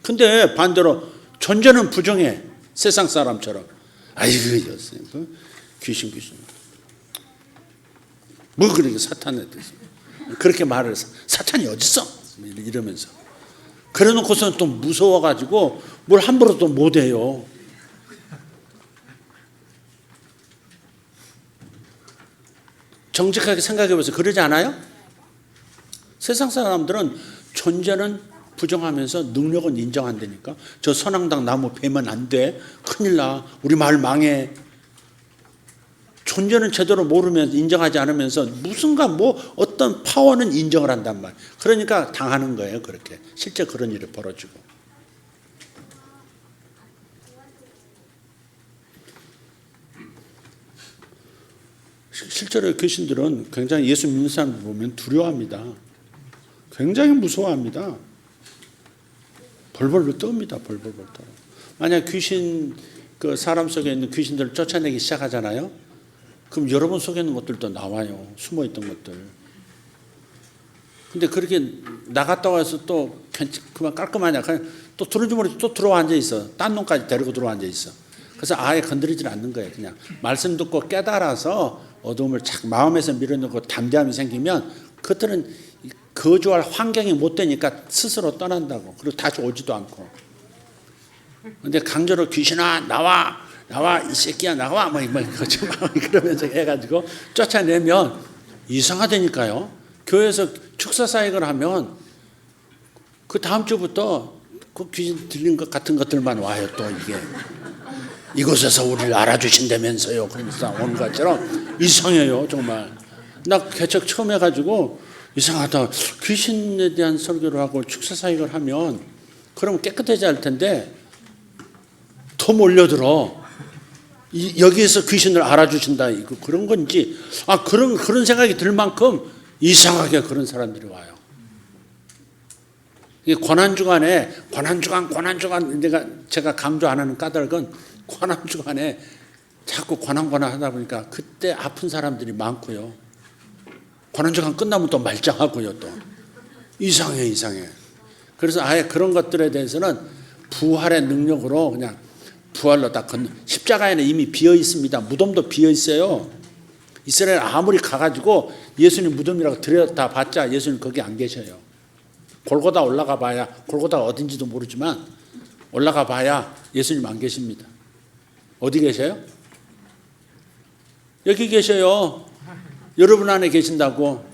근데 반대로 존재는 부정해. 세상 사람처럼. 아이고 귀신. 뭐 그렇게 사탄에 대해서 그렇게 말을 해서 사탄이 어딨어? 이러면서. 그래 놓고서는 또 무서워가지고 뭘 함부로 또 못해요. 정직하게 생각해보세요. 그러지 않아요? 세상 사람들은 존재는 부정하면서 능력은 인정한다니까. 저 선앙당 나무 베면 안 돼. 큰일 나. 우리 마을 망해. 존재는 제대로 모르면서 인정하지 않으면서 무슨가 뭐 어떤 파워는 인정을 한단 말이에요. 그러니까 당하는 거예요. 그렇게. 실제 그런 일이 벌어지고. 실제로 귀신들은 굉장히 예수 믿는 사람들 보면 두려워합니다. 굉장히 무서워합니다. 벌벌 떱니다. 벌벌 떨어. 만약 귀신 그 사람 속에 있는 귀신들을 쫓아내기 시작하잖아요. 그럼 여러분 속에 있는 것들도 나와요. 숨어 있던 것들. 근데 그렇게 나갔다 와서 또 그만 깔끔하냐. 또 들어오지 모르게 또 들어와 앉아 있어. 딴 놈까지 데리고 들어와 앉아 있어. 그래서 아예 건드리질 않는 거예요. 그냥 말씀 듣고 깨달아서 어둠을 착 마음에서 밀어넣고 담대함이 생기면 그것들은 거주할 환경이 못 되니까 스스로 떠난다고. 그리고 다시 오지도 않고. 근데 강제로 귀신아 나와 이 새끼야 나와 뭐 그러면서 해가지고 쫓아내면 이상하다니까요. 교회에서 축사 사역을 하면 그 다음 주부터 그 귀신 들린 것 같은 것들만 와요. 또 이게 이곳에서 우리를 알아주신다면서요. 그러면서 오는 것처럼 이상해요. 정말. 나 개척 처음 해가지고 이상하다. 귀신에 대한 설교를 하고 축사 사역을 하면 그러면 깨끗해져야 할 텐데 더 몰려들어. 여기에서 귀신을 알아주신다. 그런 건지 그런 생각이 들 만큼 이상하게 그런 사람들이 와요. 고난주간에 고난주간 제가 강조 안 하는 까닭은 고난주간에 자꾸 고난 하다 보니까 그때 아픈 사람들이 많고요. 고난주간 끝나면 또 말짱하고요. 또 이상해. 그래서 아예 그런 것들에 대해서는 부활의 능력으로 그냥 부활로 딱 십자가에는 이미 비어 있습니다. 무덤도 비어 있어요. 이스라엘 아무리 가가지고 예수님 무덤이라고 들여다봤자 예수님 거기 안 계셔요. 골고다 올라가 봐야, 골고다가 어딘지도 모르지만 올라가 봐야 예수님 안 계십니다. 어디 계셔요? 여기 계셔요. 여러분 안에 계신다고.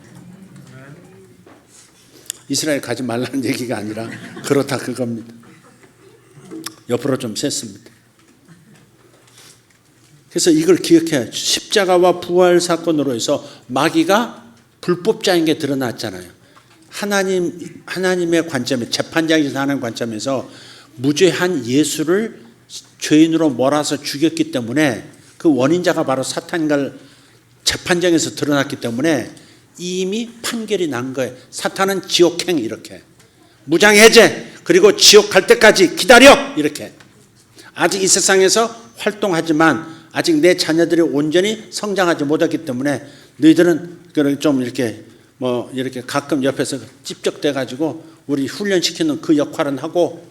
이스라엘 가지 말라는 얘기가 아니라 그렇다 그겁니다. 옆으로 좀 셌습니다. 그래서 이걸 기억해야 십자가와 부활 사건으로 해서 마귀가 불법자인 게 드러났잖아요. 하나님의 관점에, 재판장에서 하는 관점에서 무죄한 예수를 죄인으로 몰아서 죽였기 때문에 그 원인자가 바로 사탄인가 재판장에서 드러났기 때문에 이미 판결이 난 거예요. 사탄은 지옥행 이렇게. 무장해제 그리고 지옥 갈 때까지 기다려 이렇게. 아직 이 세상에서 활동하지만 아직 내 자녀들이 온전히 성장하지 못했기 때문에 너희들은 좀 이렇게 이렇게 가끔 옆에서 찝적대 가지고 우리 훈련시키는 그 역할은 하고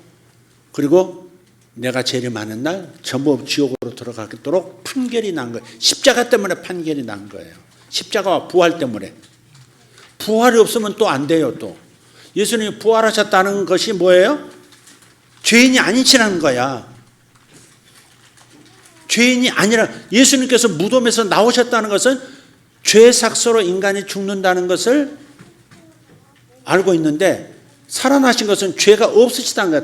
그리고 내가 죄를 많은 날 전부 지옥으로 들어가도록 판결이 난 거예요. 십자가 때문에 판결이 난 거예요. 십자가와 부활 때문에. 부활이 없으면 또 안 돼요. 또 예수님이 부활하셨다는 것이 뭐예요? 죄인이 아니시라는 거야. 죄인이 아니라 예수님께서 무덤에서 나오셨다는 것은 죄 삭서로 인간이 죽는다는 것을 알고 있는데 살아나신 것은 죄가 없으시다는 거야.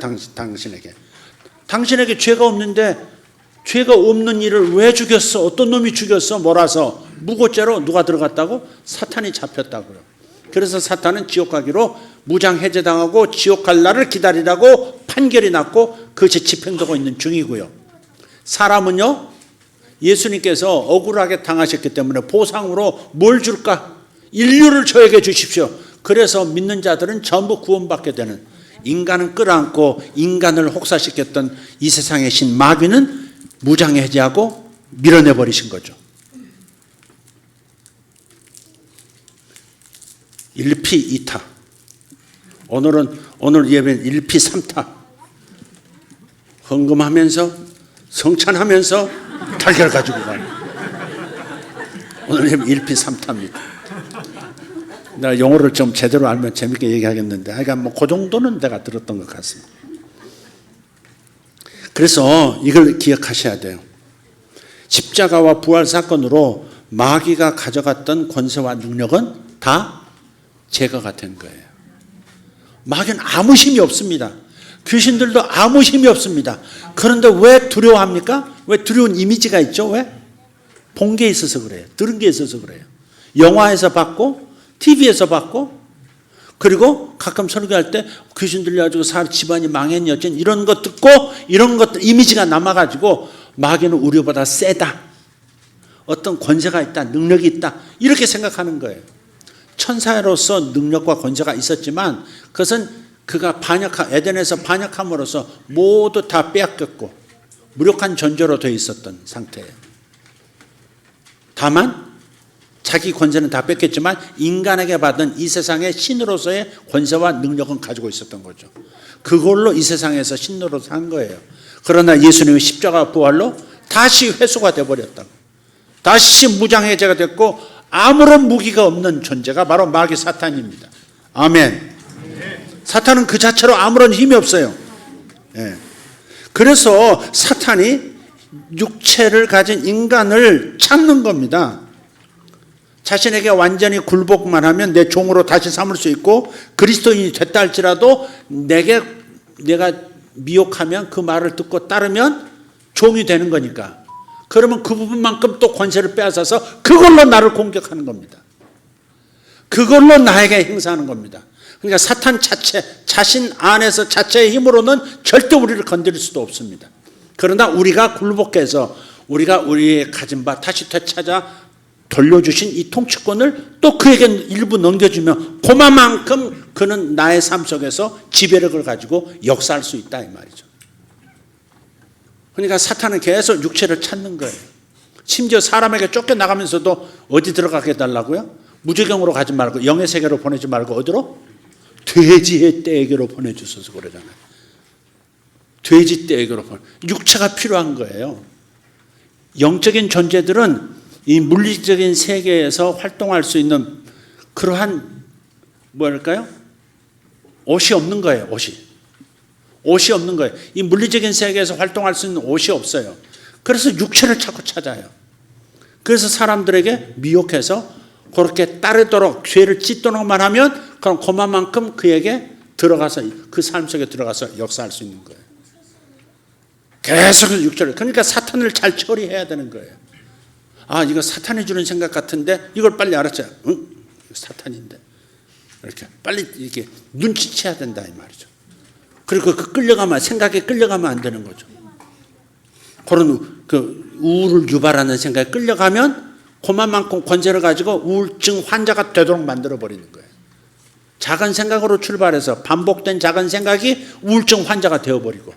당신에게 죄가 없는데 죄가 없는 일을 왜 죽였어? 어떤 놈이 죽였어? 몰아서 무고죄로 누가 들어갔다고? 사탄이 잡혔다고요. 그래서 사탄은 지옥 가기로 무장해제당하고 지옥 갈 날을 기다리라고 판결이 났고 그것이 집행되고 있는 중이고요. 사람은요 예수님께서 억울하게 당하셨기 때문에 보상으로 뭘 줄까? 인류를 저에게 주십시오. 그래서 믿는 자들은 전부 구원받게 되는, 인간은 끌어안고 인간을 혹사시켰던 이 세상의 신 마귀는 무장해제하고 밀어내버리신 거죠. 1피 2타. 오늘 예배는 1피 3타. 헌금하면서 성찬하면서 달걀 가지고 가요. 오늘 예배 1피 3타입니다. 내가 용어를 좀 제대로 알면 재밌게 얘기하겠는데, 하여간 뭐 그 정도는 내가 들었던 것 같습니다. 그래서 이걸 기억하셔야 돼요. 십자가와 부활 사건으로 마귀가 가져갔던 권세와 능력은 다 제거가 된 거예요. 마귀는 아무 힘이 없습니다. 귀신들도 아무 힘이 없습니다. 그런데 왜 두려워합니까? 왜 두려운 이미지가 있죠? 왜? 본 게 있어서 그래요. 들은 게 있어서 그래요. 영화에서 봤고 TV에서 봤고, 그리고 가끔 설교할 때 귀신 들려가지고 집안이 망했니 어쩐 이런 것 듣고, 이런 것 이미지가 남아가지고 마귀는 우리보다 세다, 어떤 권세가 있다, 능력이 있다, 이렇게 생각하는 거예요. 천사로서 능력과 권세가 있었지만 그것은 그가 에덴에서 반역함으로써 모두 다 빼앗겼고 무력한 존재로 되어 있었던 상태예요. 다만 자기 권세는 다 뺏겼지만 인간에게 받은 이 세상의 신으로서의 권세와 능력은 가지고 있었던 거죠. 그걸로 이 세상에서 신으로 산 거예요. 그러나 예수님의 십자가 부활로 다시 회수가 되어버렸다고. 다시 무장해제가 됐고 아무런 무기가 없는 존재가 바로 마귀 사탄입니다. 아멘. 사탄은 그 자체로 아무런 힘이 없어요. 예. 그래서 사탄이 육체를 가진 인간을 찾는 겁니다. 자신에게 완전히 굴복만 하면 내 종으로 다시 삼을 수 있고, 그리스도인이 됐다 할지라도 내가 미혹하면, 그 말을 듣고 따르면 종이 되는 거니까, 그러면 그 부분만큼 또 권세를 빼앗아서 그걸로 나를 공격하는 겁니다. 그걸로 나에게 행사하는 겁니다. 그러니까 사탄 자신 안에서 자체의 힘으로는 절대 우리를 건드릴 수도 없습니다. 그러나 우리가 굴복해서 우리가 우리의 가진 바 다시 되찾아 돌려주신 이 통치권을 또 그에게 일부 넘겨주면 그만큼 그는 나의 삶 속에서 지배력을 가지고 역사할 수 있다, 이 말이죠. 그러니까 사탄은 계속 육체를 찾는 거예요. 심지어 사람에게 쫓겨나가면서도 어디 들어가게 해달라고요? 무지경으로 가지 말고, 영의 세계로 보내지 말고 어디로? 돼지의 떼에게로 보내주셔서 그러잖아요. 돼지 떼에게로 육체가 필요한 거예요. 영적인 존재들은 이 물리적인 세계에서 활동할 수 있는 그러한 뭐랄까요? 옷이 없는 거예요. 옷이 없는 거예요. 이 물리적인 세계에서 활동할 수 있는 옷이 없어요. 그래서 육체를 자꾸 찾아요. 그래서 사람들에게 미혹해서 그렇게 따르도록 죄를 짓도록만 하면 그럼 그만큼 그에게 들어가서 그 삶 속에 들어가서 역사할 수 있는 거예요. 계속 육체를. 그러니까 사탄을 잘 처리해야 되는 거예요. 아, 이거 사탄이 주는 생각 같은데 이걸 빨리 알았죠. 응? 사탄인데. 이렇게 빨리 이렇게 눈치채야 된다, 이 말이죠. 그리고 생각에 끌려가면 안 되는 거죠. 그런 그 우울을 유발하는 생각에 끌려가면 그만큼 권세를 가지고 우울증 환자가 되도록 만들어 버리는 거예요. 작은 생각으로 출발해서 반복된 작은 생각이 우울증 환자가 되어버리고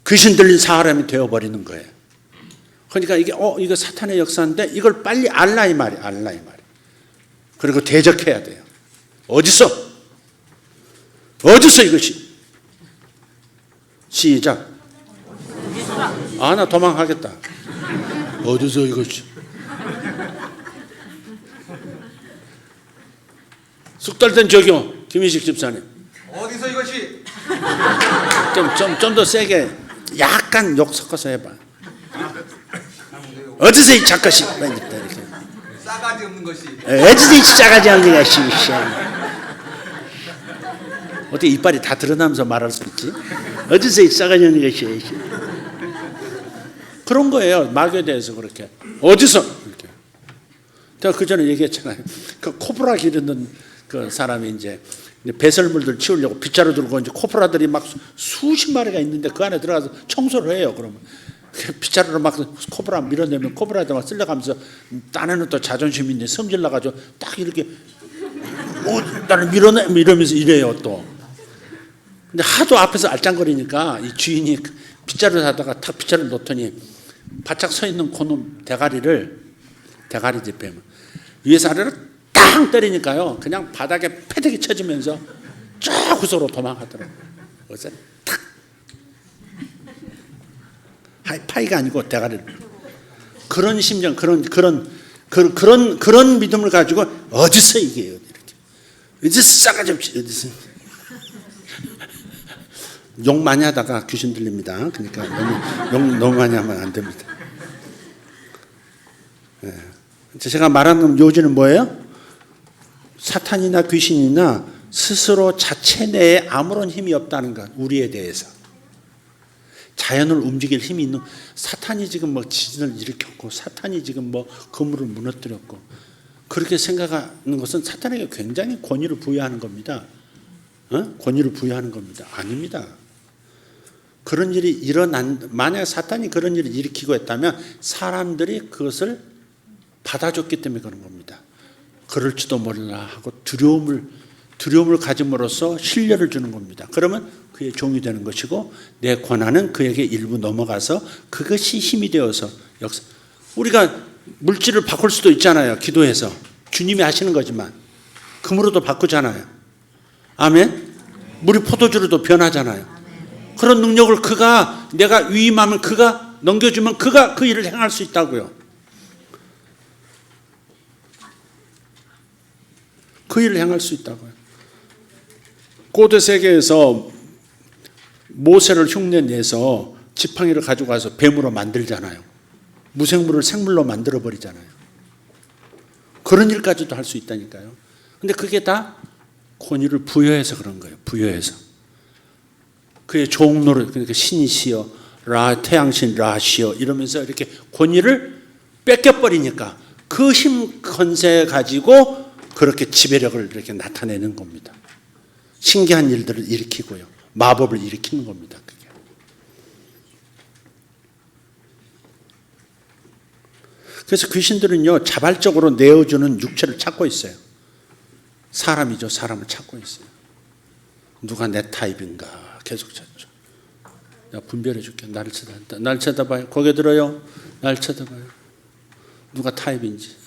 귀신 들린 사람이 되어버리는 거예요. 그러니까 이거 사탄의 역사인데 이걸 빨리 알라 이 말이에요. 그리고 대적해야 돼요. 어디서 이것이? 시작. 아, 나 도망가겠다. 어디서 이것이? 숙달된 적용, 김희식 집사님. 어디서 이것이? 좀 더 세게 약간 욕 섞어서 해봐. 어디서 이 작것이? 싸가지 없는 것이. 어디서 이 싸가지 없는 것이? 어떻게 이빨이 다 드러나면서 말할 수 있지? 어디서 이 싸가지 없는 것이? 그런 거예요. 마귀에 대해서 그렇게. 어디서? 이렇게. 제가 그 전에 얘기했잖아요. 그 코브라 기르는 그 사람이 이제 배설물들 치우려고 빗자루 들고 이제 코브라들이 막 수십 마리가 있는데 그 안에 들어가서 청소를 해요. 그러면 빗자루로 막 코브라 밀어내면 코브라에다 막 쓸려가면서 딴에는 또 자존심이 있는데 성질 나가지고 딱 이렇게 나를 밀어내 이러면서 이래요 또. 근데 하도 앞에서 알짱거리니까 이 주인이 빗자루 사다가 탁 빗자루 놓더니 바짝 서 있는 그놈 대가리지 빼면 위에서 아래로 땅 때리니까요 그냥 바닥에 패대기 쳐지면서 쫙 구석으로 도망가더라고요. 그래서 탁 하이파이가 아니고 대가리를. 그런 심정, 그런 믿음을 가지고 어디서 이게요 이렇게 어디서 싸가지 없이 어디서 욕 많이 하다가 귀신 들립니다. 그러니까 너무 많이 하면 안 됩니다. 네. 제가 말하는 요지는 뭐예요? 사탄이나 귀신이나 스스로 자체 내에 아무런 힘이 없다는 것, 우리에 대해서. 자연을 움직일 힘이 있는, 사탄이 지금 뭐 지진을 일으켰고 사탄이 지금 뭐 건물을 무너뜨렸고 그렇게 생각하는 것은 사탄에게 굉장히 권위를 부여하는 겁니다. 권위를 부여하는 겁니다. 아닙니다. 그런 일이 만약 사탄이 그런 일을 일으키고 했다면 사람들이 그것을 받아줬기 때문에 그런 겁니다. 그럴지도 몰라 하고 두려움을 가짐으로써 신뢰를 주는 겁니다. 그러면 그의 종이 되는 것이고 내 권한은 그에게 일부 넘어가서 그것이 힘이 되어서 우리가 물질을 바꿀 수도 있잖아요. 기도해서 주님이 하시는 거지만 금으로도 바꾸잖아요. 아멘. 물이 포도주로도 변하잖아요. 그런 능력을 내가 위임하면 그가 넘겨주면 그가 그 일을 행할 수 있다고요. 그 일을 행할 수 있다고요. 고대 세계에서 모세를 흉내내서 지팡이를 가지고 가서 뱀으로 만들잖아요. 무생물을 생물로 만들어 버리잖아요. 그런 일까지도 할 수 있다니까요. 근데 그게 다 권위를 부여해서 그런 거예요. 부여해서. 그의 종로를, 그러니까 신이시여 태양신 라시여 이러면서 이렇게 권위를 뺏겨버리니까 그 힘 건세 가지고 그렇게 지배력을 이렇게 나타내는 겁니다. 신기한 일들을 일으키고요. 마법을 일으키는 겁니다. 그게. 그래서 귀신들은요 자발적으로 내어주는 육체를 찾고 있어요. 사람이죠. 사람을 찾고 있어요. 누가 내 타입인가 계속 찾죠. 내가 분별해 줄게. 나를 쳐다봐. 날 쳐다봐요. 고개 들어요. 날 쳐다봐요. 누가 타입인지.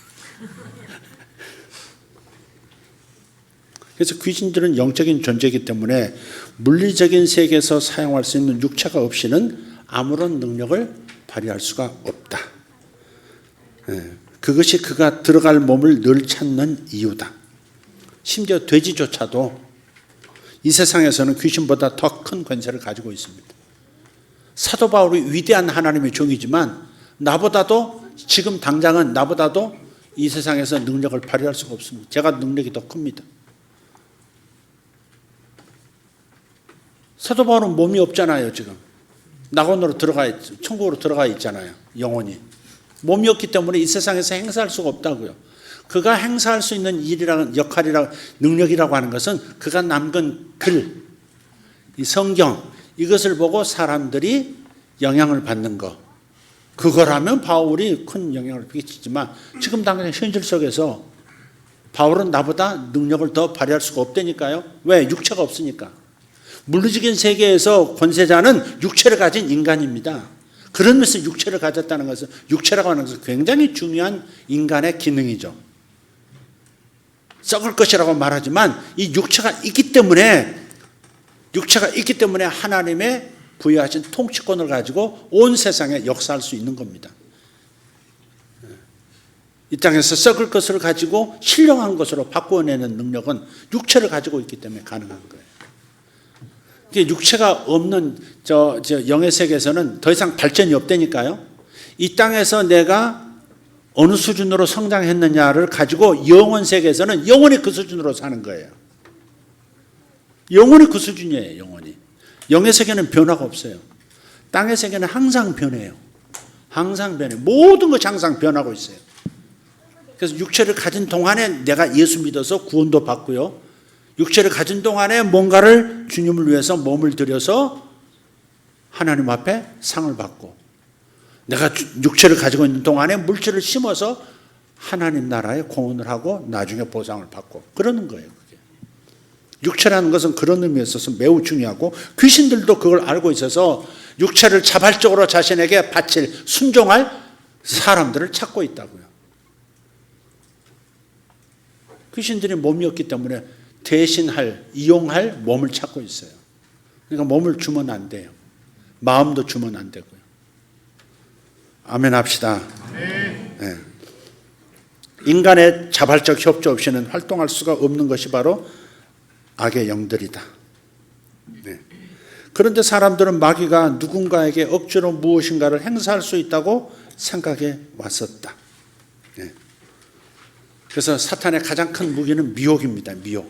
그래서 귀신들은 영적인 존재이기 때문에 물리적인 세계에서 사용할 수 있는 육체가 없이는 아무런 능력을 발휘할 수가 없다. 그것이 그가 들어갈 몸을 늘 찾는 이유다. 심지어 돼지조차도 이 세상에서는 귀신보다 더 큰 권세를 가지고 있습니다. 사도 바울이 위대한 하나님의 종이지만 나보다도 지금 당장은 나보다도 이 세상에서 능력을 발휘할 수가 없습니다. 제가 능력이 더 큽니다. 사도 바울은 몸이 없잖아요. 지금 낙원으로 천국으로 들어가 있잖아요. 영혼이 몸이 없기 때문에 이 세상에서 행사할 수가 없다고요. 그가 행사할 수 있는 역할이라고 능력이라고 하는 것은 그가 남긴 글, 이 성경 이것을 보고 사람들이 영향을 받는 것. 그거라면 바울이 큰 영향을 끼치지만 지금 당장 현실 속에서 바울은 나보다 능력을 더 발휘할 수가 없다니까요. 왜? 육체가 없으니까. 물리적인 세계에서 권세자는 육체를 가진 인간입니다. 그러면서 육체를 가졌다는 것은 육체라고 하는 것은 굉장히 중요한 인간의 기능이죠. 썩을 것이라고 말하지만 이 육체가 있기 때문에 하나님의 부여하신 통치권을 가지고 온 세상에 역사할 수 있는 겁니다. 이 땅에서 썩을 것을 가지고 신령한 것으로 바꾸어내는 능력은 육체를 가지고 있기 때문에 가능한 거예요. 육체가 없는 영의 세계에서는 더 이상 발전이 없다니까요. 이 땅에서 내가 어느 수준으로 성장했느냐를 가지고 영원 세계에서는 영원히 그 수준으로 사는 거예요. 영원히 그 수준이에요. 영원히. 영의 세계는 변화가 없어요. 땅의 세계는 항상 변해요. 항상 변해요. 모든 것이 항상 변하고 있어요. 그래서 육체를 가진 동안에 내가 예수 믿어서 구원도 받고요. 육체를 가진 동안에 뭔가를 주님을 위해서 몸을 들여서 하나님 앞에 상을 받고 내가 육체를 가지고 있는 동안에 물질을 심어서 하나님 나라에 공헌을 하고 나중에 보상을 받고 그러는 거예요. 그게. 육체라는 것은 그런 의미에 있어서 매우 중요하고 귀신들도 그걸 알고 있어서 육체를 자발적으로 자신에게 바칠 순종할 사람들을 찾고 있다고요. 귀신들이 몸이 없기 때문에 대신할, 이용할 몸을 찾고 있어요. 그러니까 몸을 주면 안 돼요. 마음도 주면 안 되고요. 아멘 합시다. 네. 인간의 자발적 협조 없이는 활동할 수가 없는 것이 바로 악의 영들이다. 네. 그런데 사람들은 마귀가 누군가에게 억지로 무엇인가를 행사할 수 있다고 생각해 왔었다. 네. 그래서 사탄의 가장 큰 무기는 미혹입니다. 미혹.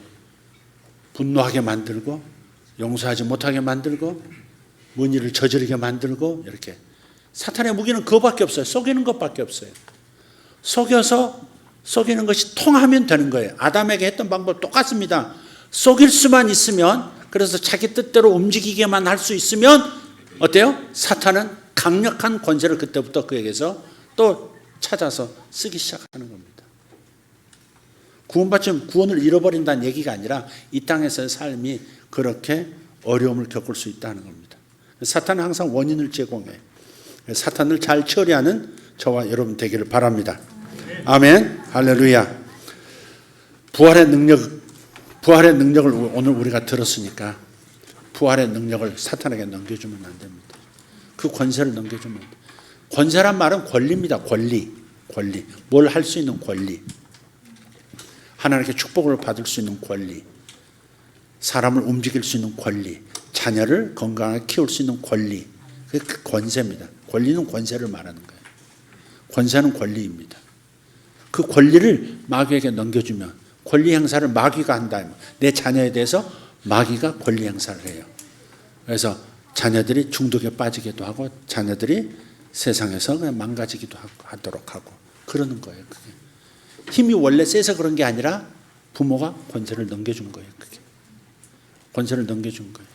분노하게 만들고 용서하지 못하게 만들고 문의를 저지르게 만들고 이렇게. 사탄의 무기는 그거밖에 없어요. 속이는 것밖에 없어요. 속이는 것이 통하면 되는 거예요. 아담에게 했던 방법 똑같습니다. 속일 수만 있으면, 그래서 자기 뜻대로 움직이게만 할 수 있으면 어때요? 사탄은 강력한 권세를 그때부터 그에게서 또 찾아서 쓰기 시작하는 겁니다. 구원받지면 구원을 잃어버린다는 얘기가 아니라 이 땅에서의 삶이 그렇게 어려움을 겪을 수 있다는 겁니다. 사탄은 항상 원인을 제공해요. 사탄을 잘 처리하는 저와 여러분 되기를 바랍니다. 아멘. 할렐루야. 부활의 능력을 오늘 우리가 들었으니까 부활의 능력을 사탄에게 넘겨주면 안 됩니다. 그 권세를 넘겨주면 안 됩니다. 권세란 말은 권리입니다. 권리. 뭘 할 수 있는 권리. 하나님께 축복을 받을 수 있는 권리. 사람을 움직일 수 있는 권리. 자녀를 건강하게 키울 수 있는 권리. 그게 권세입니다. 권리는 권세를 말하는 거예요. 권세는 권리입니다. 그 권리를 마귀에게 넘겨주면 권리 행사를 마귀가 한다. 내 자녀에 대해서 마귀가 권리 행사를 해요. 그래서 자녀들이 중독에 빠지기도 하고 자녀들이 세상에서 그냥 망가지기도 하도록 하고 그러는 거예요. 그게. 힘이 원래 세서 그런 게 아니라 부모가 권세를 넘겨준 거예요. 그게. 권세를 넘겨준 거예요.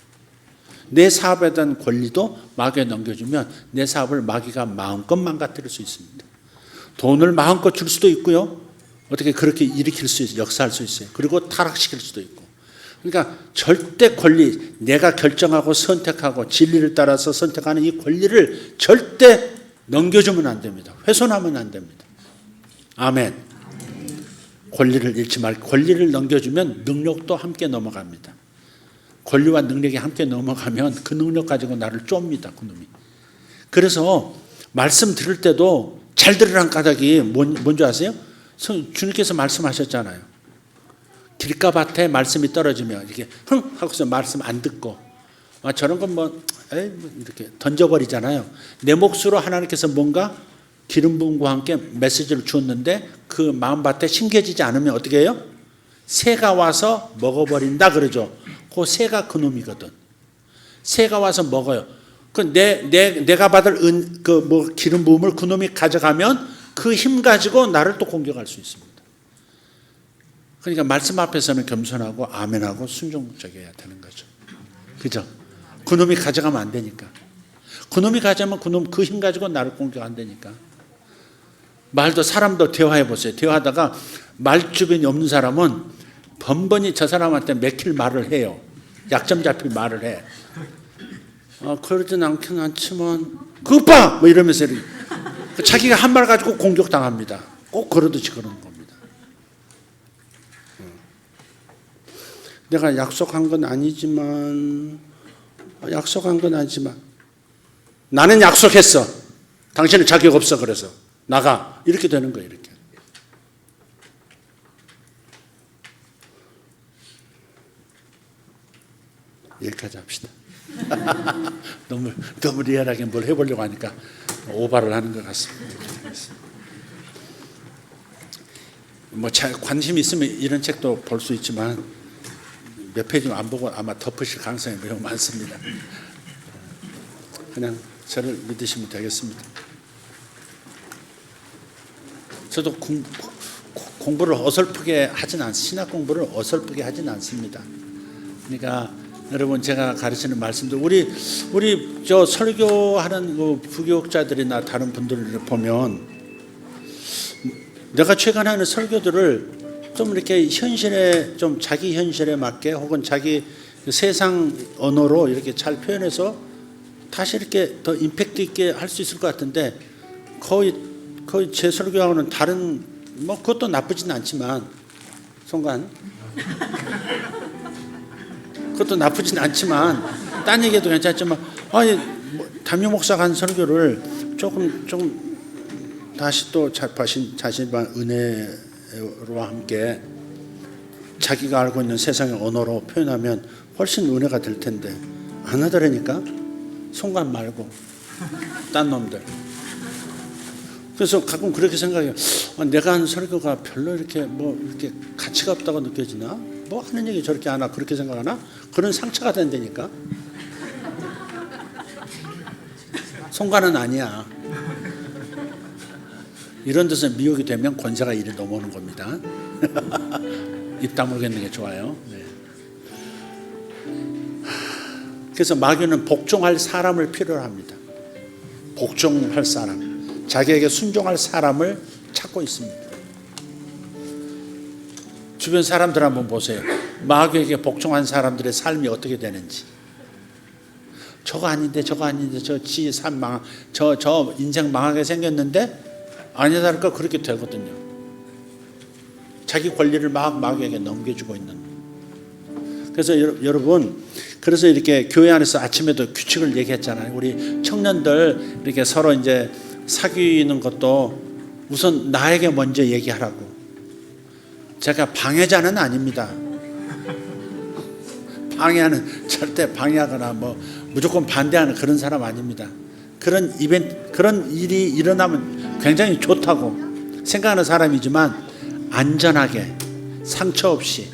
내 사업에 대한 권리도 마귀에 넘겨주면 내 사업을 마귀가 마음껏 망가뜨릴 수 있습니다. 돈을 마음껏 줄 수도 있고요. 어떻게 그렇게 일으킬 수 있어요. 역사할 수 있어요. 그리고 타락시킬 수도 있고. 그러니까 절대 권리, 내가 결정하고 선택하고 진리를 따라서 선택하는 이 권리를 절대 넘겨주면 안 됩니다. 훼손하면 안 됩니다. 아멘. 권리를 잃지 말고 권리를 넘겨주면 능력도 함께 넘어갑니다. 권리와 능력이 함께 넘어가면 그 능력 가지고 나를 쫍니다. 그놈이. 그래서 말씀 들을 때도 잘 들으란 까닭이 뭔지 아세요? 주님께서 말씀하셨잖아요. 길가밭에 말씀이 떨어지면 이렇게 흥 하고서 말씀 안 듣고 저런 건 이렇게 던져버리잖아요. 내 몫으로 하나님께서 뭔가 기름 부음과 함께 메시지를 주었는데 그 마음밭에 심겨지지 않으면 어떻게 해요? 새가 와서 먹어버린다 그러죠. 그 새가 그 놈이거든. 새가 와서 먹어요. 내가 받을 기름 부음을 그 놈이 가져가면 그 힘 가지고 나를 또 공격할 수 있습니다. 그러니까 말씀 앞에서는 겸손하고 아멘하고 순종적이어야 되는 거죠. 그죠? 그 놈이 가져가면 안 되니까. 그 놈이 가져가면 그 힘 가지고 나를 공격 안 되니까. 사람도 대화해 보세요. 대화하다가 말 주변이 없는 사람은 번번이 저 사람한테 맥힐 말을 해요. 약점 잡힐 말을 해. 그러진 않긴 않지만 그것 봐! 이러면서 자기가 한 말 가지고 공격당합니다. 꼭 그러듯이 그러는 겁니다. 내가 약속한 건 아니지만 나는 약속했어. 당신은 자격 없어. 그래서 나가. 이렇게 되는 거예요. 이렇게. 여기까지 합시다. 너무 리얼하게 뭘 해보려고 하니까 오바를 하는 것 같습니다. 관심 있으면 이런 책도 볼 수 있지만 몇 페이지만 안 보고 아마 덮으실 가능성이 매우 많습니다. 그냥 저를 믿으시면 되겠습니다. 저도 공부를 어설프게 하진 않습니다. 신학 공부를 어설프게 하진 않습니다. 그러니까 여러분 제가 가르치는 말씀도 우리 저 설교하는 그 부교육자들이나 다른 분들을 보면 내가 최근에 하는 설교들을 좀 이렇게 현실에 좀 자기 현실에 맞게 혹은 자기 세상 언어로 이렇게 잘 표현해서 다시 이렇게 더 임팩트 있게 할 수 있을 것 같은데 거의 제 설교하고는 다른 뭐 그것도 나쁘진 않지만 송관 그것도 나쁘진 않지만 딴 얘기도 괜찮지만 아니 뭐, 담임 목사가 한 설교를 조금 다시 또 자신의 은혜와 함께 자기가 알고 있는 세상의 언어로 표현하면 훨씬 은혜가 될 텐데 안 하더라니까 송관 말고 딴 놈들. 그래서 가끔 그렇게 생각해요. 내가 한 설교가 별로 이렇게 뭐 이렇게 가치가 없다고 느껴지나? 뭐 하는 얘기 저렇게 하나 그렇게 생각하나? 그런 상처가 된다니까. 송관은 아니야. 이런 데서 미혹이 되면 권세가 이리 넘어오는 겁니다. 입 다물고 있는 게 좋아요. 네. 그래서 마귀는 복종할 사람을 필요로 합니다. 복종할 사람. 자기에게 순종할 사람을 찾고 있습니다. 주변 사람들 한번 보세요. 마귀에게 복종한 사람들의 삶이 어떻게 되는지. 저거 아닌데 저 인생 망하게 생겼는데 아니다 할까 그렇게 되거든요. 자기 권리를 막 마귀에게 넘겨주고 있는. 그래서 여러분 그래서 이렇게 교회 안에서 아침에도 규칙을 얘기했잖아요. 우리 청년들 이렇게 서로 이제 사귀는 것도 우선 나에게 먼저 얘기하라고. 제가 방해자는 아닙니다. 방해하는 절대 방해하거나 뭐 무조건 반대하는 그런 사람 아닙니다. 그런 일이 일어나면 굉장히 좋다고 생각하는 사람이지만 안전하게 상처 없이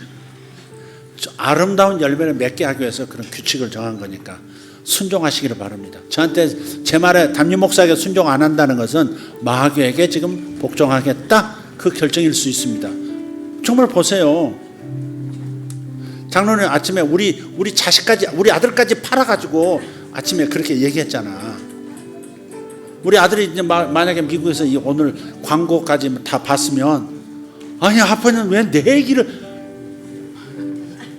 아름다운 열매를 맺게 하기 위해서 그런 규칙을 정한 거니까 순종하시기를 바랍니다. 저한테 제 말에 담임 목사에게 순종 안 한다는 것은 마귀에게 지금 복종하겠다 그 결정일 수 있습니다. 정말 보세요. 장로님 아침에 우리 자식까지 우리 아들까지 팔아가지고 아침에 그렇게 얘기했잖아. 우리 아들이 이제 만약에 미국에서 오늘 광고까지 다 봤으면 아니 아빠는 왜 내 얘기를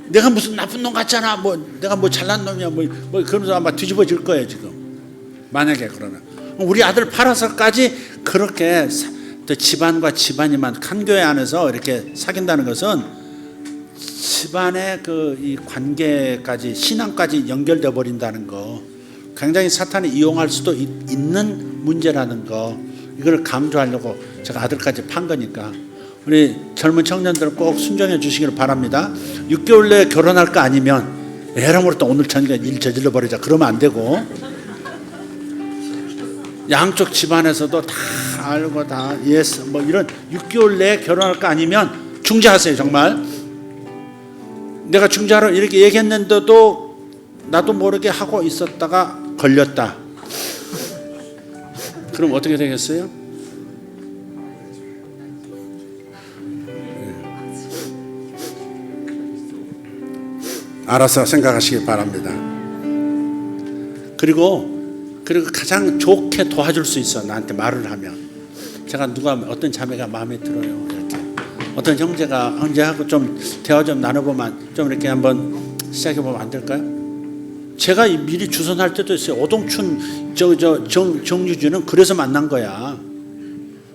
내가 무슨 나쁜 놈 같잖아. 뭐 내가 뭐 잘난 놈이야. 뭐 그러면서 아마 뒤집어질 거예요 지금. 만약에 그러면 우리 아들 팔아서까지 그렇게 집안과 집안이만 한 교회 안에서 이렇게 사귄다는 것은 집안의 이 관계까지 신앙까지 연결돼 버린다는 거 굉장히 사탄이 이용할 수도 있는 문제라는 거 이걸 강조하려고 제가 아들까지 판 거니까. 우리 젊은 청년들 꼭 순종해 주시기를 바랍니다. 6개월 내에 결혼할 거 아니면 에라모로 또 오늘 저녁에 일 저질러 버리자 그러면 안 되고 양쪽 집안에서도 다 알고 다 예스 뭐 이런 6개월 내에 결혼할 거 아니면 중재하세요. 정말 내가 중재하러 이렇게 얘기했는데도 나도 모르게 하고 있었다가 걸렸다. 그럼 어떻게 되겠어요? 알아서 생각하시기 바랍니다. 그리고 가장 좋게 도와줄 수 있어. 나한테 말을 하면 제가 어떤 자매가 마음에 들어요. 이렇게 어떤 형제하고 좀 대화 좀 나눠보면 좀 이렇게 한번 시작해보면 안 될까요? 제가 미리 주선할 때도 있어요. 오동춘 정유주는 그래서 만난 거야.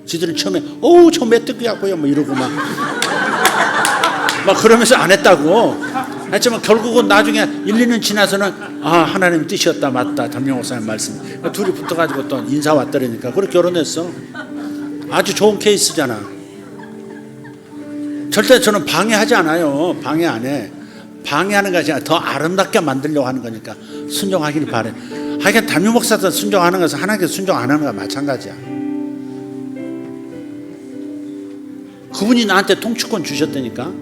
지들은 처음에 저 메뚜기하고요 뭐 이러고 막 그러면서 안 했다고. 하지만 결국은 나중에 1, 2년 지나서는 하나님 뜻이었다 맞다 담임 목사님 말씀. 둘이 붙어가지고 또 인사 왔더라니까 그렇게 결혼했어. 아주 좋은 케이스잖아. 절대 저는 방해하지 않아요. 방해 안 해. 방해하는 것이 아니라 더 아름답게 만들려고 하는 거니까 순종하기를 바래. 하여간 담임 목사도 순종하는 것은 하나님께 순종 안 하는 거와 마찬가지야. 그분이 나한테 통치권 주셨다니까.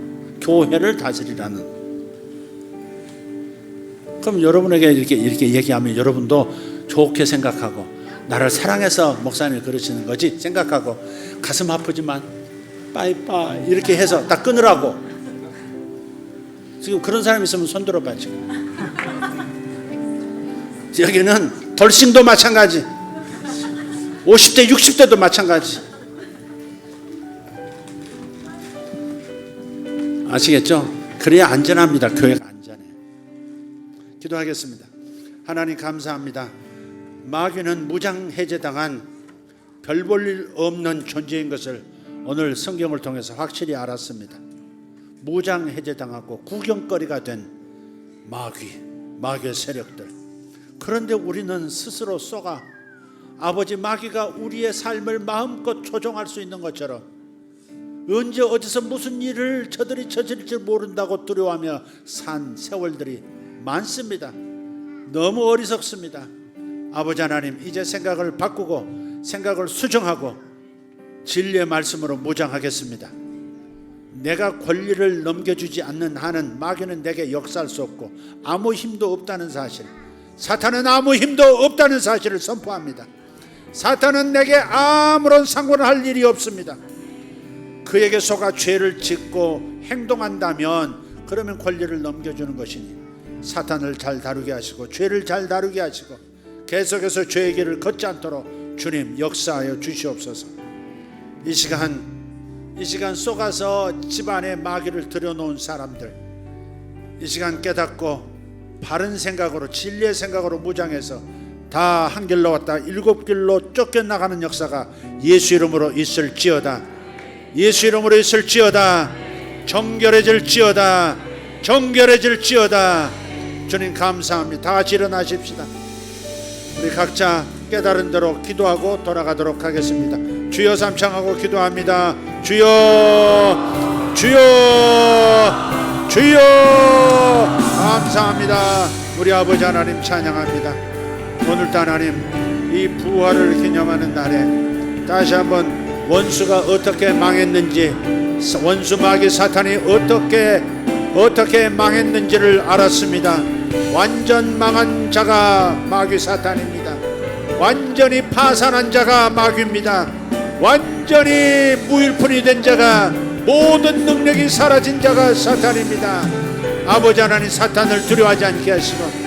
교회를 다스리라는. 그럼 여러분에게 이렇게 얘기하면 여러분도 좋게 생각하고 나를 사랑해서 목사님을 그러시는 거지 생각하고 가슴 아프지만 빠이빠이 이렇게 해서 딱 끊으라고. 지금 그런 사람 있으면 손 들어봐 지금. 여기는 돌싱도 마찬가지, 50대 60대도 마찬가지. 아시겠죠? 그래야 안전합니다. 교회가 안전해. 기도하겠습니다. 하나님 감사합니다. 마귀는 무장해제당한 별 볼 일 없는 존재인 것을 오늘 성경을 통해서 확실히 알았습니다. 무장해제당하고 구경거리가 된 마귀의 세력들. 그런데 우리는 스스로 속아 아버지 마귀가 우리의 삶을 마음껏 조종할 수 있는 것처럼 언제 어디서 무슨 일을 저들이 저지를지 모른다고 두려워하며 산 세월들이 많습니다. 너무 어리석습니다. 아버지 하나님, 이제 생각을 바꾸고 생각을 수정하고 진리의 말씀으로 무장하겠습니다. 내가 권리를 넘겨주지 않는 한은 마귀는 내게 역사할 수 없고 아무 힘도 없다는 사실, 사탄은 아무 힘도 없다는 사실을 선포합니다. 사탄은 내게 아무런 상관을 할 일이 없습니다. 그에게 속아 죄를 짓고 행동한다면 그러면 권리를 넘겨주는 것이니 사탄을 잘 다루게 하시고 죄를 잘 다루게 하시고 계속해서 죄의 길을 걷지 않도록 주님 역사하여 주시옵소서. 이 시간 속아서 집안에 마귀를 들여놓은 사람들, 이 시간 깨닫고 바른 생각으로 진리의 생각으로 무장해서 다 한 길로 왔다 7길로 쫓겨나가는 역사가 예수 이름으로 있을지어다. 예수 이름으로 있을지어다. 정결해질지어다. 정결해질지어다. 주님 감사합니다. 다 같이 일어나십시다. 우리 각자 깨달은 대로 기도하고 돌아가도록 하겠습니다. 주여 삼창하고 기도합니다. 주여, 주여, 주여. 감사합니다. 우리 아버지 하나님 찬양합니다. 오늘도 하나님 이 부활을 기념하는 날에 다시 한번 원수가 어떻게 망했는지, 원수 마귀 사탄이 어떻게 망했는지를 알았습니다. 완전 망한 자가 마귀 사탄입니다. 완전히 파산한 자가 마귀입니다. 완전히 무일푼이 된 자가, 모든 능력이 사라진 자가 사탄입니다. 아버지 하나님, 사탄을 두려워하지 않게 하시고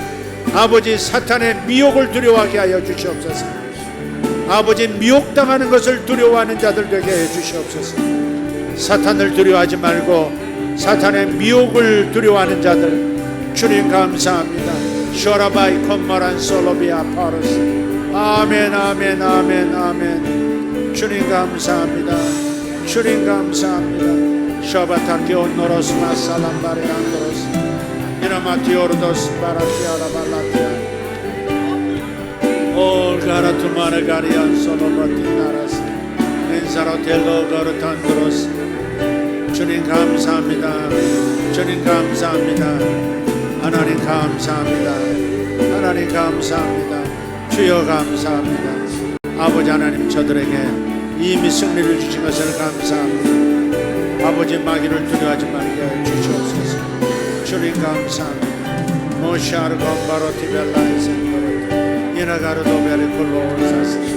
아버지 사탄의 미혹을 두려워하게 하여 주시옵소서. 아버지 미혹당하는 것을 두려워하는 자들 되게 해 주시옵소서. 사탄을 두려워하지 말고 사탄의 미혹을 두려워하는 자들 주님 감사합니다. 쇼라바이 콤마란 솔로비아 파로스. 아멘 아멘 아멘 아멘. 주님 감사합니다. 주님 감사합니다. 샤바타키오 노로스 마살람바레 안도로스 이라마티오르도스 바라티아라 발라티아 올가라투마르 가리안 솔로바티나라스 엔사로텔로 거르탄드로스. 주님 감사합니다. 주님 감사합니다. 하나님 감사합니다. 하나님 감사합니다. 주여 감사합니다. 아버지 하나님, 저들에게 이미 승리를 주신 것을 감사합니다. 아버지 마귀를 두려워하지 말게 해 주시옵소서. 주님 감사합니다. 모샤르 곰바로 티벨라에서 이나가르도 베리콜로 올사스사.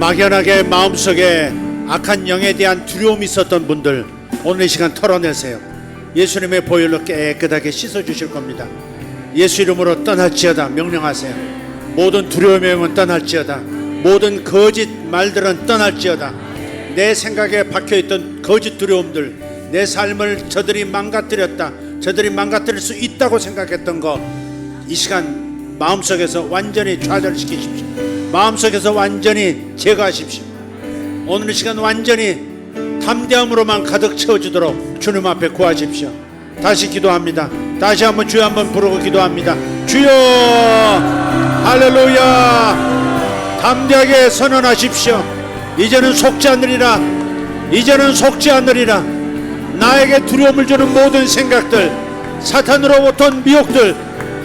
막연하게 마음속에 악한 영에 대한 두려움이 있었던 분들, 오늘 이 시간 털어내세요. 예수님의 보혈로 깨끗하게 씻어주실 겁니다. 예수 이름으로 떠날지어다 명령하세요. 모든 두려움의 영은 떠날지어다. 모든 거짓 말들은 떠날지어다. 내 생각에 박혀있던 거짓 두려움들, 내 삶을 저들이 망가뜨렸다, 저들이 망가뜨릴 수 있다고 생각했던 거, 이 시간 마음속에서 완전히 좌절시키십시오. 마음속에서 완전히 제거하십시오. 오늘 이 시간 완전히 담대함으로만 가득 채워주도록 주님 앞에 구하십시오. 다시 기도합니다. 다시 한번 주여 한번 부르고 기도합니다. 주여, 할렐루야. 담대하게 선언하십시오. 이제는 속지 않으리라. 이제는 속지 않으리라. 나에게 두려움을 주는 모든 생각들, 사탄으로부터 온 미혹들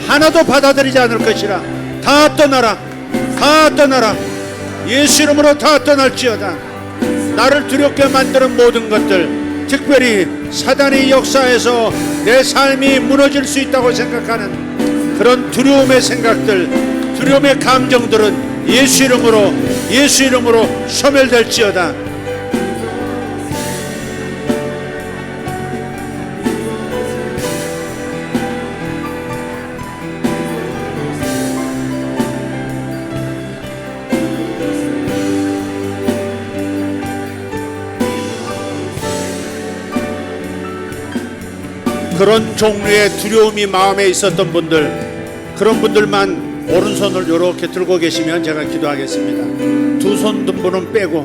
하나도 받아들이지 않을 것이라. 다 떠나라. 다 떠나라. 예수 이름으로 다 떠날지어다. 나를 두렵게 만드는 모든 것들, 특별히 사단의 역사에서 내 삶이 무너질 수 있다고 생각하는 그런 두려움의 생각들, 두려움의 감정들은 예수 이름으로 소멸될지어다. 그런 종류의 두려움이 마음에 있었던 분들, 그런 분들만 오른손을 이렇게 들고 계시면 제가 기도하겠습니다. 두 손 든 분은 빼고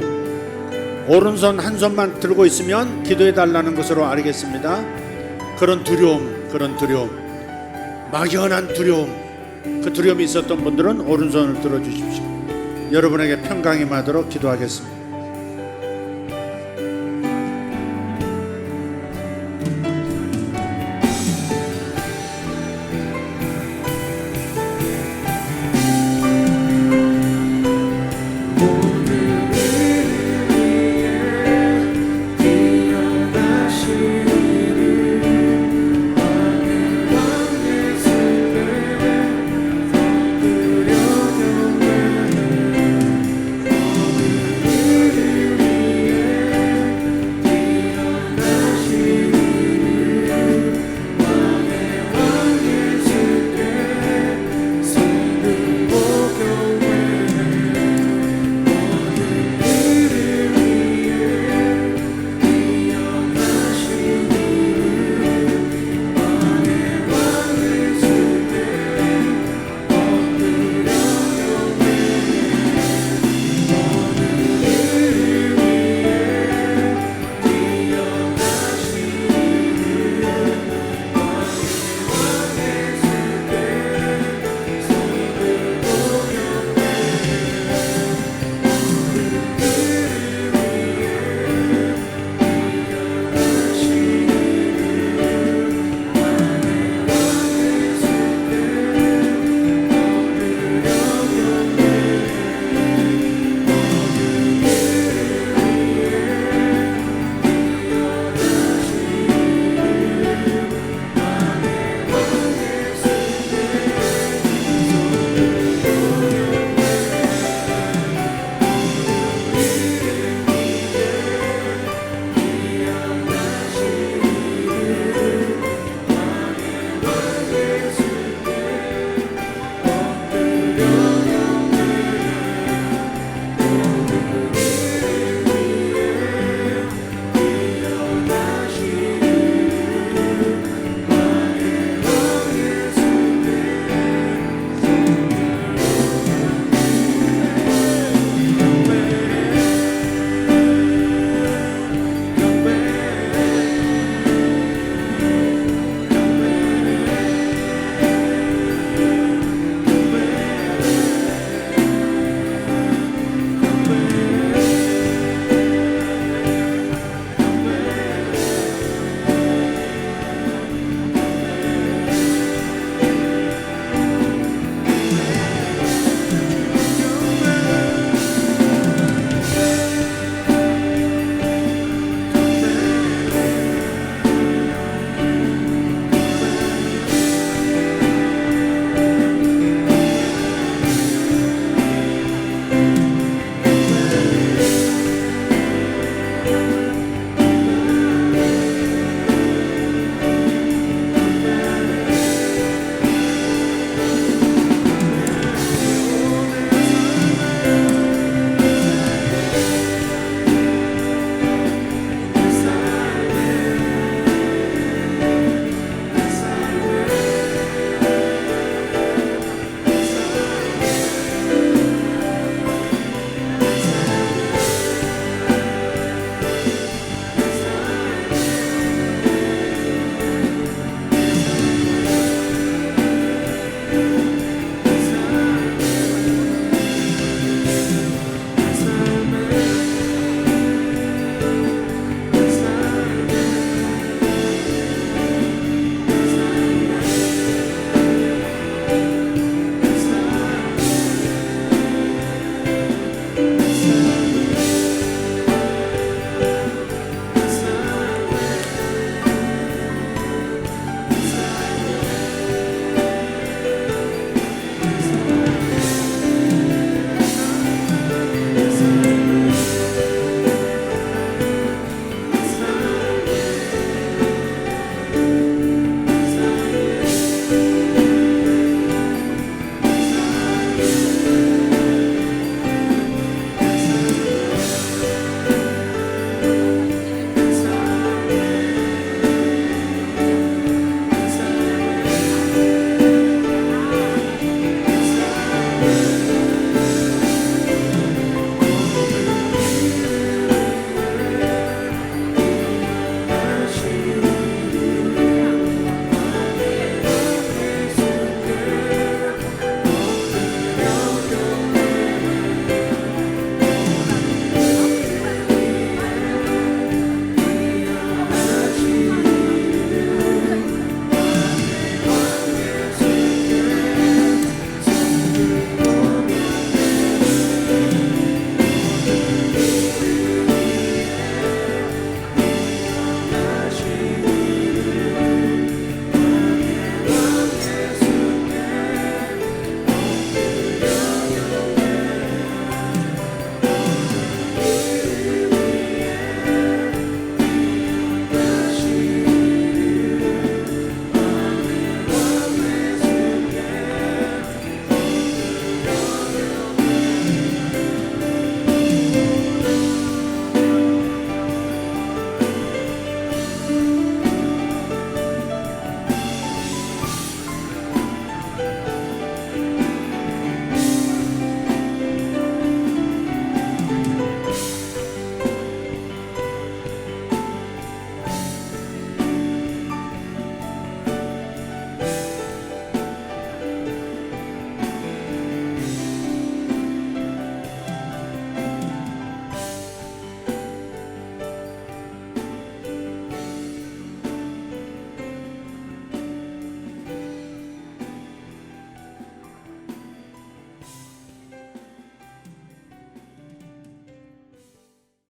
오른손 한 손만 들고 있으면 기도해 달라는 것으로 알겠습니다. 그런 두려움, 막연한 두려움, 그 두려움이 있었던 분들은 오른손을 들어주십시오. 여러분에게 평강이 임하도록 기도하겠습니다.